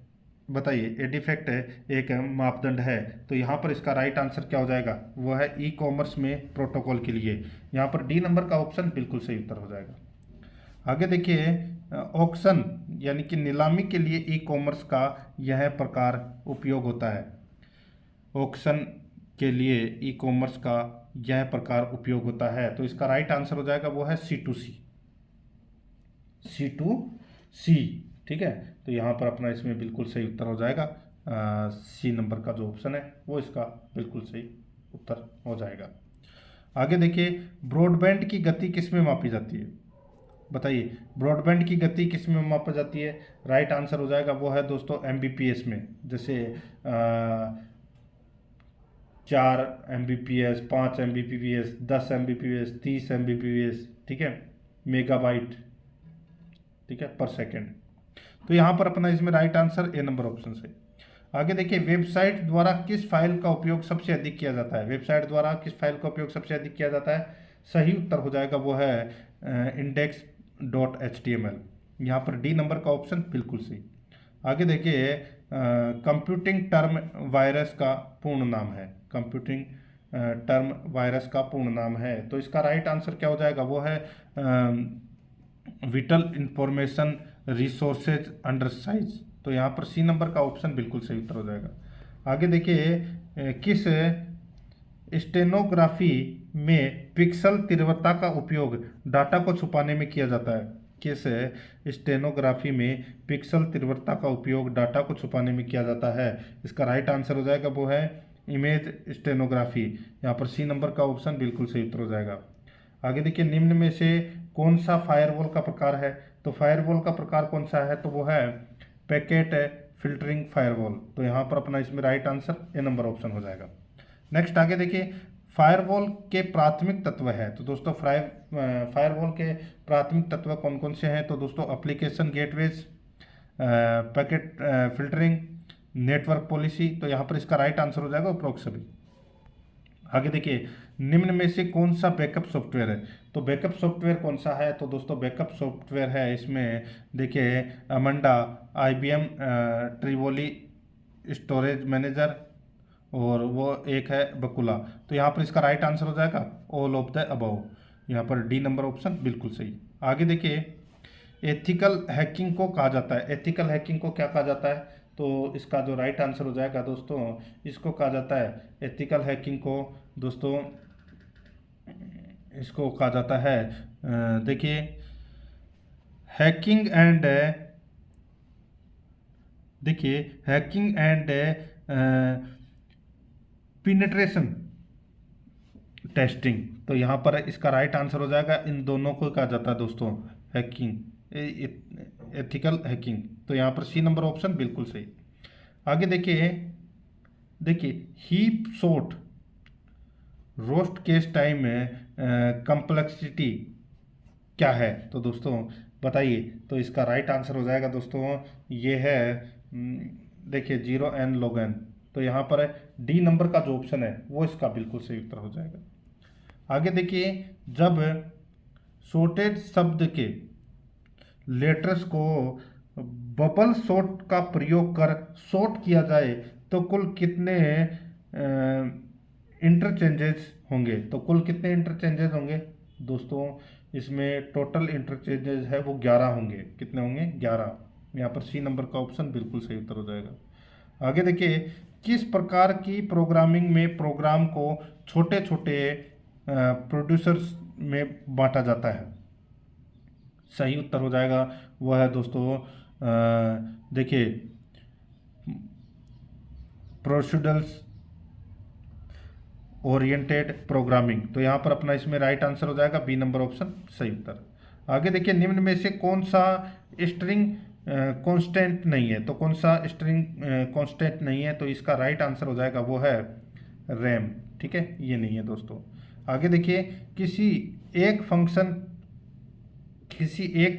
बताइए एडिफेक्ट एक मापदंड है, तो यहाँ पर इसका राइट आंसर क्या हो जाएगा वो है ई कॉमर्स में प्रोटोकॉल के लिए, यहाँ पर डी नंबर का ऑप्शन बिल्कुल सही उत्तर हो जाएगा। आगे देखिए ऑक्शन यानी कि नीलामी के लिए ई कॉमर्स का यह प्रकार उपयोग होता है, ऑक्शन के लिए ई कॉमर्स का यह प्रकार उपयोग होता है, तो इसका राइट आंसर हो जाएगा वो है C2C, ठीक है। तो यहाँ पर अपना इसमें बिल्कुल सही उत्तर हो जाएगा सी नंबर का जो ऑप्शन है वो इसका बिल्कुल सही उत्तर हो जाएगा। आगे देखिए ब्रॉडबैंड की गति किस में मापी जाती है, बताइए ब्रॉडबैंड की गति किस में मापी जाती है, राइट आंसर हो जाएगा वो है दोस्तों MBPS में, जैसे 4 MBPS 5 MBPS 10 MBPS 30 MBPS, ठीक है, मेगाबाइट, ठीक है, पर सेकेंड। तो यहाँ पर अपना इसमें right answer A number option से। आगे देखिए वेबसाइट द्वारा किस फाइल का उपयोग सबसे अधिक किया जाता है, वेबसाइट द्वारा किस फाइल का उपयोग सबसे अधिक किया जाता है, सही उत्तर हो जाएगा वो है index dot H T M L. यहाँ पर डी नंबर का ऑप्शन बिल्कुल सही। आगे देखिए, कंप्यूटिंग टर्म वायरस का पूर्ण नाम है। कंप्यूटिंग टर्म वायरस का पूर्ण नाम है, तो इसका राइट आंसर क्या हो जाएगा? वो है whittle information resources under size. तो यहाँ पर सी नंबर का ऑप्शन बिल्कुल सही उत्तर हो जाएगा। आगे देखिए, किस स्टेनोग्राफी में पिक्सल तीव्रता का उपयोग डाटा को छुपाने में किया जाता है? किस स्टेनोग्राफी में पिक्सल तीव्रता का उपयोग डाटा को छुपाने में किया जाता है? इसका राइट आंसर हो जाएगा वो है इमेज स्टेनोग्राफी। यहाँ पर सी नंबर का ऑप्शन बिल्कुल सही उत्तर हो जाएगा। आगे देखिए, निम्न में से कौन सा फायरवॉल का प्रकार है? तो फायरवॉल का प्रकार कौन सा है? तो वो है पैकेट फिल्टरिंग फायरवॉल। तो यहाँ पर अपना इसमें right answer A number option हो जाएगा। नेक्स्ट आगे देखिए, फायरवॉल के प्राथमिक तत्व है। तो दोस्तों फायरवॉल के प्राथमिक तत्व कौन कौन से हैं? तो दोस्तों application gateways, packet filtering, network policy. तो यहाँ पर इसका राइट आंसर हो जाएगा उपरोक्त सभी। आगे देखिए, निम्न में से कौन सा बैकअप सॉफ्टवेयर है? तो बैकअप सॉफ्टवेयर कौन सा है? तो दोस्तों बैकअप सॉफ्टवेयर है इसमें देखिए अमंडा, IBM ट्रिवोली स्टोरेज मैनेजर, और वो एक है बकुला। तो यहाँ पर इसका राइट आंसर हो जाएगा ऑल ऑफ द अबव। यहाँ पर डी नंबर ऑप्शन बिल्कुल सही। आगे देखिए, एथिकल हैकिंग को कहा जाता है। एथिकल हैकिंग को क्या कहा जाता है? तो इसका जो राइट आंसर हो जाएगा दोस्तों, इसको कहा जाता है एथिकल हैकिंग को दोस्तों, इसको कहा जाता है देखिए हैकिंग एंड देखिए हैकिंग एंड पिनेट्रेशन टेस्टिंग। तो यहाँ पर इसका राइट आंसर हो जाएगा, इन दोनों को कहा जाता है दोस्तों हैकिंग, एथिकल हैकिंग। तो यहाँ पर सी नंबर ऑप्शन बिल्कुल सही। आगे देखिए heap shot roast case time में कम्प्लेक्सिटी क्या है? तो दोस्तों बताइए। तो इसका राइट आंसर हो जाएगा दोस्तों, ये है देखिए 0n log n। तो यहाँ पर डी नंबर का जो ऑप्शन है वो इसका बिल्कुल सही उत्तर हो जाएगा। आगे देखिए, जब शॉर्टेड शब्द के लेटर्स को बबल शॉर्ट का प्रयोग कर शॉर्ट किया जाए तो कुल कितने इंटरचेंजेस होंगे? तो कुल कितने इंटरचेंजेस होंगे दोस्तों? इसमें टोटल इंटरचेंजेस है वो 11 होंगे। कितने होंगे? 11। यहाँ पर सी नंबर का ऑप्शन बिल्कुल सही उत्तर हो जाएगा। आगे देखिए, किस प्रकार की प्रोग्रामिंग में प्रोग्राम को छोटे छोटे प्रोड्यूसर्स में बांटा जाता है? सही उत्तर हो जाएगा वह है दोस्तों देखिए प्रोसीडरल्स ओरिएंटेड प्रोग्रामिंग। तो यहाँ पर अपना इसमें राइट आंसर हो जाएगा बी नंबर ऑप्शन सही उत्तर। आगे देखिए, निम्न में से कौन सा स्ट्रिंग कांस्टेंट नहीं है? तो कौन सा स्ट्रिंग कांस्टेंट नहीं है? तो इसका राइट आंसर हो जाएगा वो है रैम। ठीक है, ये नहीं है दोस्तों। आगे देखिए, किसी एक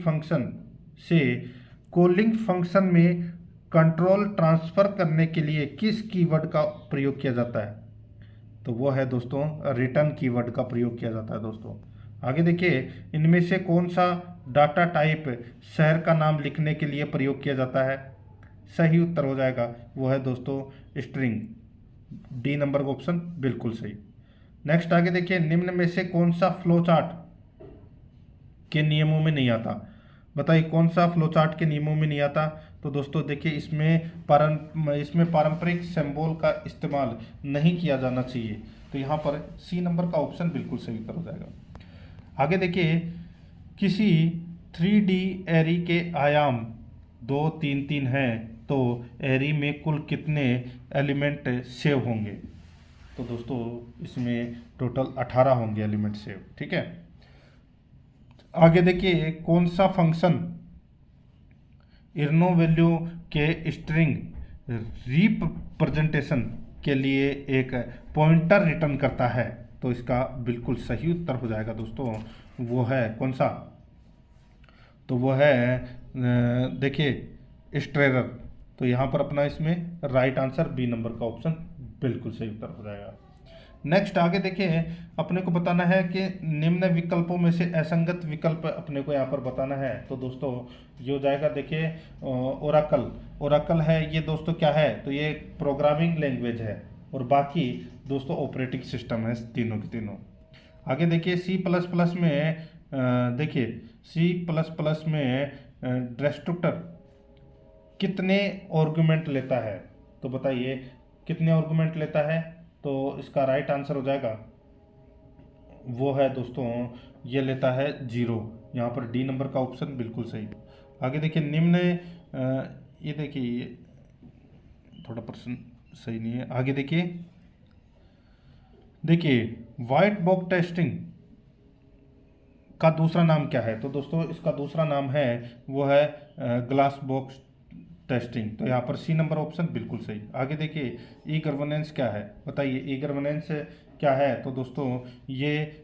फंक्शन से कॉलिंग फंक्शन में कंट्रोल ट्रांसफर करने के लिए किस कीवर्ड का प्रयोग किया जाता है? तो वो है दोस्तों रिटर्न कीवर्ड का प्रयोग किया जाता है दोस्तों। आगे देखिए, इनमें से कौन सा डाटा टाइप शहर का नाम लिखने के लिए प्रयोग किया जाता है? सही उत्तर हो जाएगा वो है दोस्तों स्ट्रिंग। डी नंबर का ऑप्शन बिल्कुल सही। नेक्स्ट आगे देखिए, निम्न में से कौन सा फ्लो चार्ट के नियमों में नहीं आता? बताइए कौन सा फ्लो चार्ट के नियमों में नहीं आता? तो दोस्तों देखिए, इसमें पारंपरिक सिंबल का इस्तेमाल नहीं किया जाना चाहिए। तो यहाँ पर सी नंबर का ऑप्शन बिल्कुल सही उत्तर हो जाएगा। आगे देखिए, किसी 3D एरी के आयाम 2, 3, 3 हैं तो एरी में कुल कितने एलिमेंट सेव होंगे? तो दोस्तों इसमें टोटल 18 होंगे एलिमेंट सेव। ठीक है। आगे देखिए, कौन सा फंक्शन इर्नो वैल्यू के स्ट्रिंग रिप्रेजेंटेशन के लिए एक पॉइंटर रिटर्न करता है? तो इसका बिल्कुल सही उत्तर हो जाएगा दोस्तों, वो है कौन सा? तो वो है देखिए स्ट्रेरर। तो यहाँ पर अपना इसमें राइट आंसर बी नंबर का ऑप्शन बिल्कुल सही उत्तर हो जाएगा। नेक्स्ट आगे देखिए, अपने को बताना है कि निम्न विकल्पों में से असंगत विकल्प अपने को यहाँ पर बताना है। तो दोस्तों ये हो जाएगा, देखिए ओराकल। ओराकल है ये दोस्तों क्या है, तो ये प्रोग्रामिंग लैंग्वेज है, और बाकी दोस्तों ऑपरेटिंग सिस्टम है तीनों के तीनों। आगे देखिए सी प्लस प्लस में देखिए सी प्लस प्लस में डिस्ट्रक्टर कितने आर्गुमेंट लेता है, तो बताइए कितने आर्गुमेंट लेता है। तो इसका राइट आंसर हो जाएगा, वो है दोस्तों, ये लेता है 0। यहाँ पर डी नंबर का ऑप्शन बिल्कुल सही। आगे देखिए निम्न ये देखिए ये थोड़ा पर्सन सही नहीं है। आगे देखिए व्हाइट बॉक्स टेस्टिंग का दूसरा नाम क्या है, तो दोस्तों इसका दूसरा नाम है वो है ग्लास बॉक्स टेस्टिंग। तो यहाँ पर सी नंबर ऑप्शन बिल्कुल सही। आगे देखिए ई गवर्नेंस क्या है, बताइए ई गवर्नेंस क्या है। तो दोस्तों ये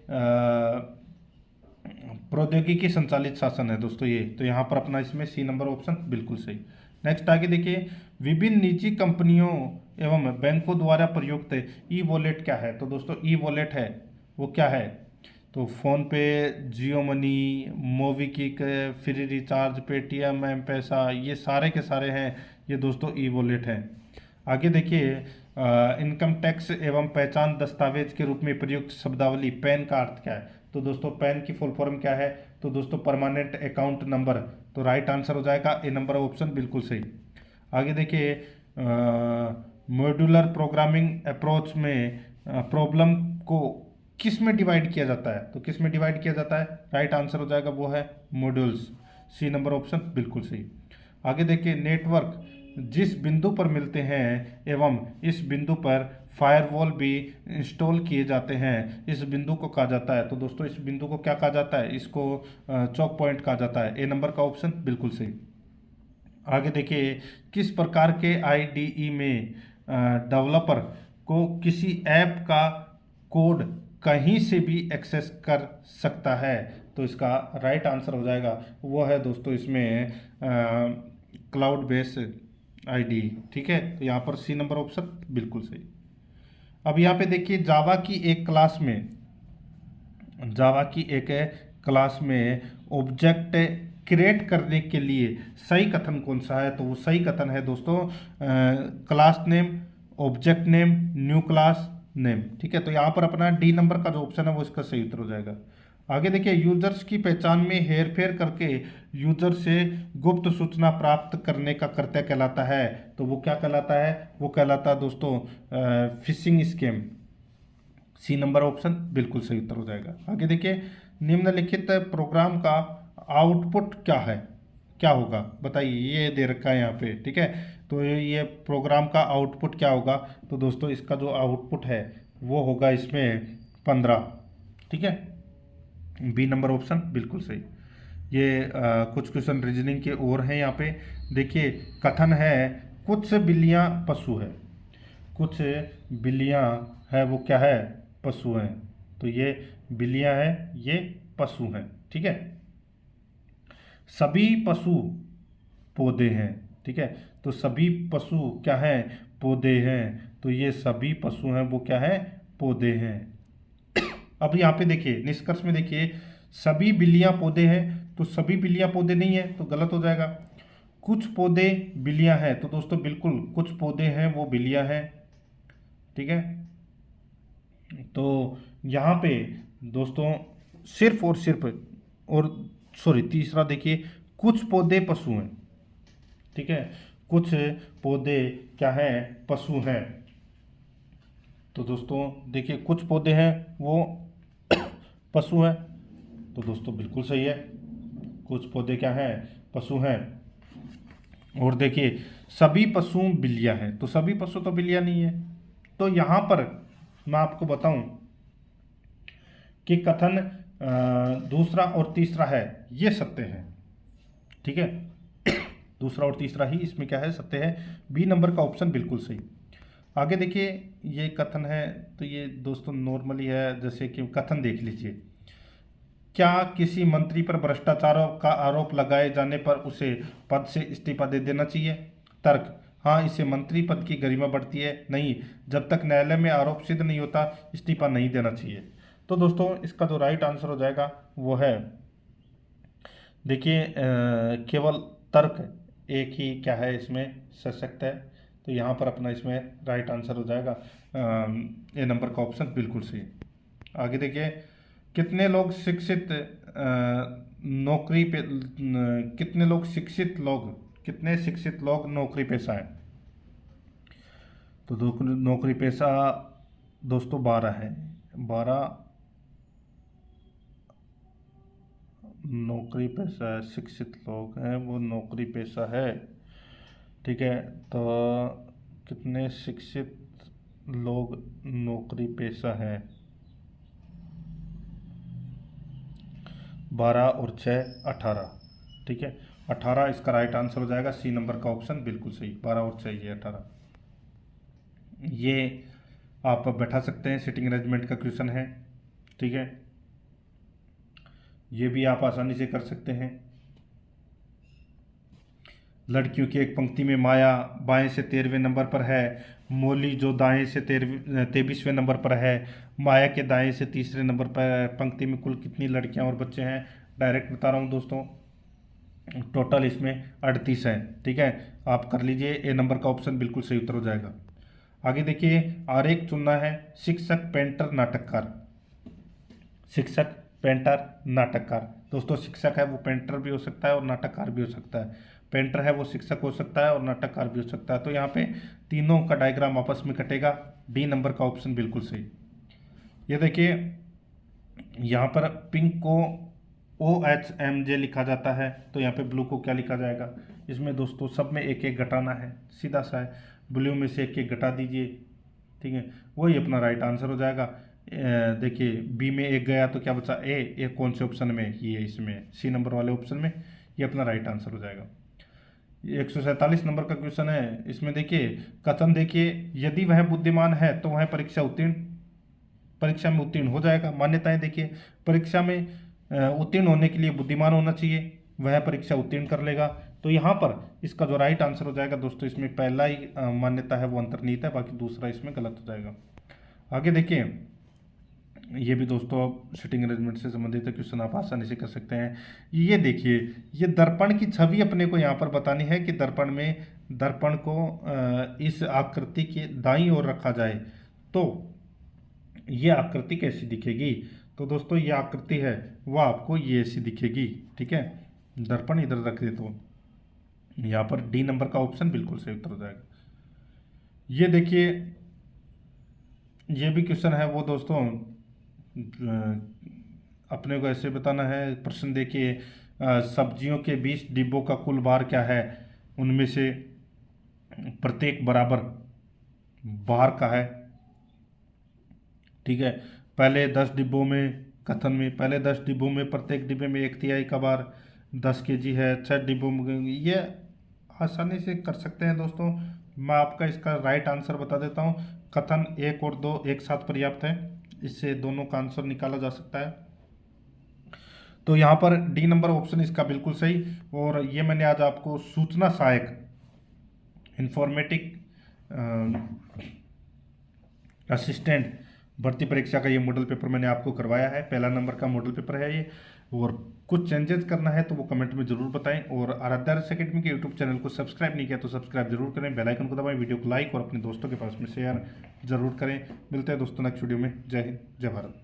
प्रौद्योगिकी संचालित शासन है दोस्तों ये। तो यहाँ पर अपना इसमें सी नंबर ऑप्शन बिल्कुल सही। नेक्स्ट आगे देखिए विभिन्न निजी कंपनियों एवं बैंकों द्वारा प्रयुक्त ई वॉलेट क्या है। तो दोस्तों ई वॉलेट है वो क्या है, तो PhonePe, Jio money, MobiKwik, free recharge, Paytm, M Pesa, ये सारे के सारे हैं ये दोस्तों ई वॉलेट हैं। आगे देखिए इनकम टैक्स एवं पहचान दस्तावेज के रूप में प्रयुक्त शब्दावली पैन का अर्थ क्या है। तो दोस्तों पैन की फुल फॉर्म क्या है, तो दोस्तों परमानेंट अकाउंट नंबर। तो राइट आंसर हो जाएगा ए नंबर ऑप्शन बिल्कुल सही। आगे देखिए मॉड्यूलर प्रोग्रामिंग अप्रोच में प्रॉब्लम को किस में डिवाइड किया जाता है, तो किस में डिवाइड किया जाता है, राइट आंसर हो जाएगा वो है मॉड्यूल्स, सी नंबर ऑप्शन बिल्कुल सही। आगे देखिए नेटवर्क जिस बिंदु पर मिलते हैं एवं इस बिंदु पर फायरवॉल भी इंस्टॉल किए जाते हैं, इस बिंदु को कहा जाता है। तो दोस्तों इस बिंदु को क्या कहा जाता है, इसको चौक पॉइंट कहा जाता है, ए नंबर का ऑप्शन बिल्कुल सही। आगे देखिए किस प्रकार के आईडीई में डेवलपर को किसी ऐप का कोड कहीं से भी एक्सेस कर सकता है, तो इसका राइट आंसर हो जाएगा वो है दोस्तों इसमें क्लाउड बेस आईडी। ठीक है, तो यहाँ पर सी नंबर ऑप्शन बिल्कुल सही। अब यहाँ पे देखिए जावा की एक क्लास में ऑब्जेक्ट क्रिएट करने के लिए सही कथन कौन सा है, तो वो सही कथन है दोस्तों class name, object name, new class name. ठीक है, तो यहाँ पर अपना डी नंबर का जो ऑप्शन है वो इसका सही उत्तर हो जाएगा। आगे देखिए यूजर्स की पहचान में हेरफेर करके यूजर से गुप्त सूचना प्राप्त करने का कृत्य कहलाता है, तो वो क्या कहलाता है, वो कहलाता है दोस्तों phishing scam, C number option बिल्कुल सही उत्तर हो जाएगा। आगे देखिए निम्नलिखित प्रोग्राम का आउटपुट क्या है, क्या होगा, बताइए, ये दे रखा है यहाँ पे। ठीक है, तो ये प्रोग्राम का आउटपुट क्या होगा, तो दोस्तों इसका जो आउटपुट है वो होगा इसमें 15। ठीक है, बी नंबर ऑप्शन बिल्कुल सही। ये कुछ क्वेश्चन रीजनिंग के और हैं यहाँ पे। देखिए कथन है कुछ बिल्लियाँ पशु है, कुछ बिल्लियाँ है वो क्या है, पशु हैं। तो ये बिल्लियाँ हैं, ये पशु हैं। ठीक है, सभी पशु पौधे हैं। ठीक है, तो सभी पशु क्या हैं, पौधे हैं। तो ये सभी पशु हैं वो क्या है, पौधे हैं। अब यहाँ पे देखिए निष्कर्ष में देखिए सभी बिल्लियाँ पौधे हैं, तो सभी बिल्लियाँ पौधे नहीं है तो गलत हो जाएगा। कुछ पौधे बिल्लियाँ हैं, तो दोस्तों बिल्कुल कुछ पौधे हैं वो बिल्लियाँ हैं। ठीक है, तो यहाँ पे दोस्तों सिर्फ और सिर्फ और सॉरी तीसरा देखिए कुछ पौधे पशु हैं। ठीक है, कुछ पौधे क्या हैं, पशु हैं। तो दोस्तों देखिए कुछ पौधे हैं वो पशु हैं, तो दोस्तों बिल्कुल सही है, कुछ पौधे क्या हैं, पशु हैं। और देखिए सभी पशु बिल्लियां हैं, तो सभी पशु तो बिल्लियां नहीं है। तो यहाँ पर मैं आपको बताऊं कि कथन दूसरा और तीसरा है ये सत्य है। ठीक है, दूसरा और तीसरा ही इसमें क्या है, सत्य है, बी नंबर का ऑप्शन बिल्कुल सही। आगे देखिए ये कथन है, तो ये दोस्तों नॉर्मली है, जैसे कि कथन देख लीजिए, क्या किसी मंत्री पर भ्रष्टाचार का आरोप लगाए जाने पर उसे पद से इस्तीफा दे देना चाहिए। तर्क, हाँ, इससे मंत्री पद की गरिमा बढ़ती है? नहीं, जब तक न्यायालय में आरोप सिद्ध नहीं होता इस्तीफा नहीं देना चाहिए। तो दोस्तों इसका जो राइट आंसर हो जाएगा वो है, देखिए केवल तर्क एक ही क्या है इसमें सशक्त है, तो यहाँ पर अपना इसमें राइट आंसर हो जाएगा ए नंबर का ऑप्शन बिल्कुल सही। आगे देखिए, कितने लोग शिक्षित नौकरी पे कितने लोग शिक्षित लोग कितने शिक्षित लोग नौकरी पेशा हैं? तो नौकरी पेशा दोस्तों 12 है। 12 नौकरी पेशा है, शिक्षित लोग हैं वो नौकरी पेशा है। ठीक है, तो कितने शिक्षित लोग नौकरी पेशा हैं? 12 और 6 18। ठीक है, 18 इसका राइट आंसर हो जाएगा, सी नंबर का ऑप्शन बिल्कुल सही। 12 और 6 ये 18। ये आप बैठा सकते हैं, सिटिंग अरेंजमेंट का क्वेश्चन है। ठीक है, ये भी आप आसानी से कर सकते हैं। लड़कियों की एक पंक्ति में माया बाएं से 13वें नंबर पर है, मौली जो दाएं से 23वें नंबर पर है, माया के दाएं से तीसरे नंबर पर पंक्ति में कुल कितनी लड़कियां और बच्चे हैं? डायरेक्ट बता रहा हूं दोस्तों, टोटल इसमें 38 हैं। ठीक है, आप कर लीजिए, ए नंबर का ऑप्शन बिल्कुल सही उत्तर हो जाएगा। आगे देखिए, आरेख चुनना है, शिक्षक, पेंटर, नाटककार। शिक्षक, पेंटर, नाटककार। दोस्तों शिक्षक है वो पेंटर भी हो सकता है और नाटककार भी हो सकता है, पेंटर है वो शिक्षक हो सकता है और नाटककार भी हो सकता है। तो यहाँ पे तीनों का डायग्राम आपस में कटेगा, डी नंबर का ऑप्शन बिल्कुल सही। ये देखिए, यहाँ पर पिंक को OHMJ लिखा जाता है, तो यहाँ पे ब्लू को क्या लिखा जाएगा? इसमें दोस्तों सब में एक एक घटाना है, सीधा सा है, ब्लू में से एक एक घटा दीजिए। ठीक है, वही अपना राइट आंसर हो जाएगा। देखिए बी में एक गया तो क्या बचा? ए कौन से ऑप्शन में? ये इसमें सी नंबर वाले ऑप्शन में, ये अपना राइट आंसर हो जाएगा। 147 नंबर का क्वेश्चन है, इसमें देखिए कथन देखिए, यदि वह बुद्धिमान है तो वह परीक्षा में उत्तीर्ण हो जाएगा। मान्यताएं देखिए, परीक्षा में उत्तीर्ण होने के लिए बुद्धिमान होना चाहिए, वह परीक्षा उत्तीर्ण कर लेगा। तो यहाँ पर इसका जो राइट आंसर हो जाएगा दोस्तों, इसमें पहला ही मान्यता है वो अंतर्निहित है, बाकी दूसरा इसमें गलत हो जाएगा। आगे देखिए, ये भी दोस्तों अब सिटिंग अरेंजमेंट से संबंधित क्वेश्चन आप आसानी से कर सकते हैं। ये देखिए, ये दर्पण की छवि अपने को यहाँ पर बतानी है कि दर्पण को इस आकृति के दाईं ओर रखा जाए तो ये आकृति कैसी दिखेगी? तो दोस्तों ये आकृति है वो आपको ये ऐसी दिखेगी। ठीक है, दर्पण इधर रख दे तो यहाँ पर डी नंबर का ऑप्शन बिल्कुल सही उत्तर हो जाएगा। ये देखिए, ये भी क्वेश्चन है वो दोस्तों अपने को ऐसे बताना है। प्रश्न देखिए, सब्जियों के 20 डिब्बों का कुल भार क्या है? उनमें से प्रत्येक बराबर भार का है। ठीक है, पहले 10 डिब्बों में, कथन में पहले 10 डिब्बों में प्रत्येक डिब्बे में 1/3 का भार 10 kg है। 6 डिब्बों में, ये आसानी से कर सकते हैं दोस्तों। मैं आपका इसका राइट आंसर बता देता हूँ, कथन 1 और 2 एक साथ पर्याप्त है, इससे दोनों का आंसर निकाला जा सकता है। तो यहाँ पर डी नंबर ऑप्शन इसका बिल्कुल सही। और ये मैंने आज आपको सूचना सहायक इंफॉर्मेटिक असिस्टेंट भर्ती परीक्षा का ये मॉडल पेपर मैंने आपको करवाया है, पहला नंबर का मॉडल पेपर है ये। और कुछ चेंजेस करना है तो वो कमेंट में जरूर बताएं। और आराध्या अकेडमी के यूट्यूब चैनल को सब्सक्राइब नहीं किया तो सब्सक्राइब जरूर करें, बेल आइकन को दबाएं, वीडियो को लाइक और अपने दोस्तों के पास में शेयर जरूर करें। मिलते हैं दोस्तों नेक्स्ट वीडियो में। जय हिंद, जय भारत।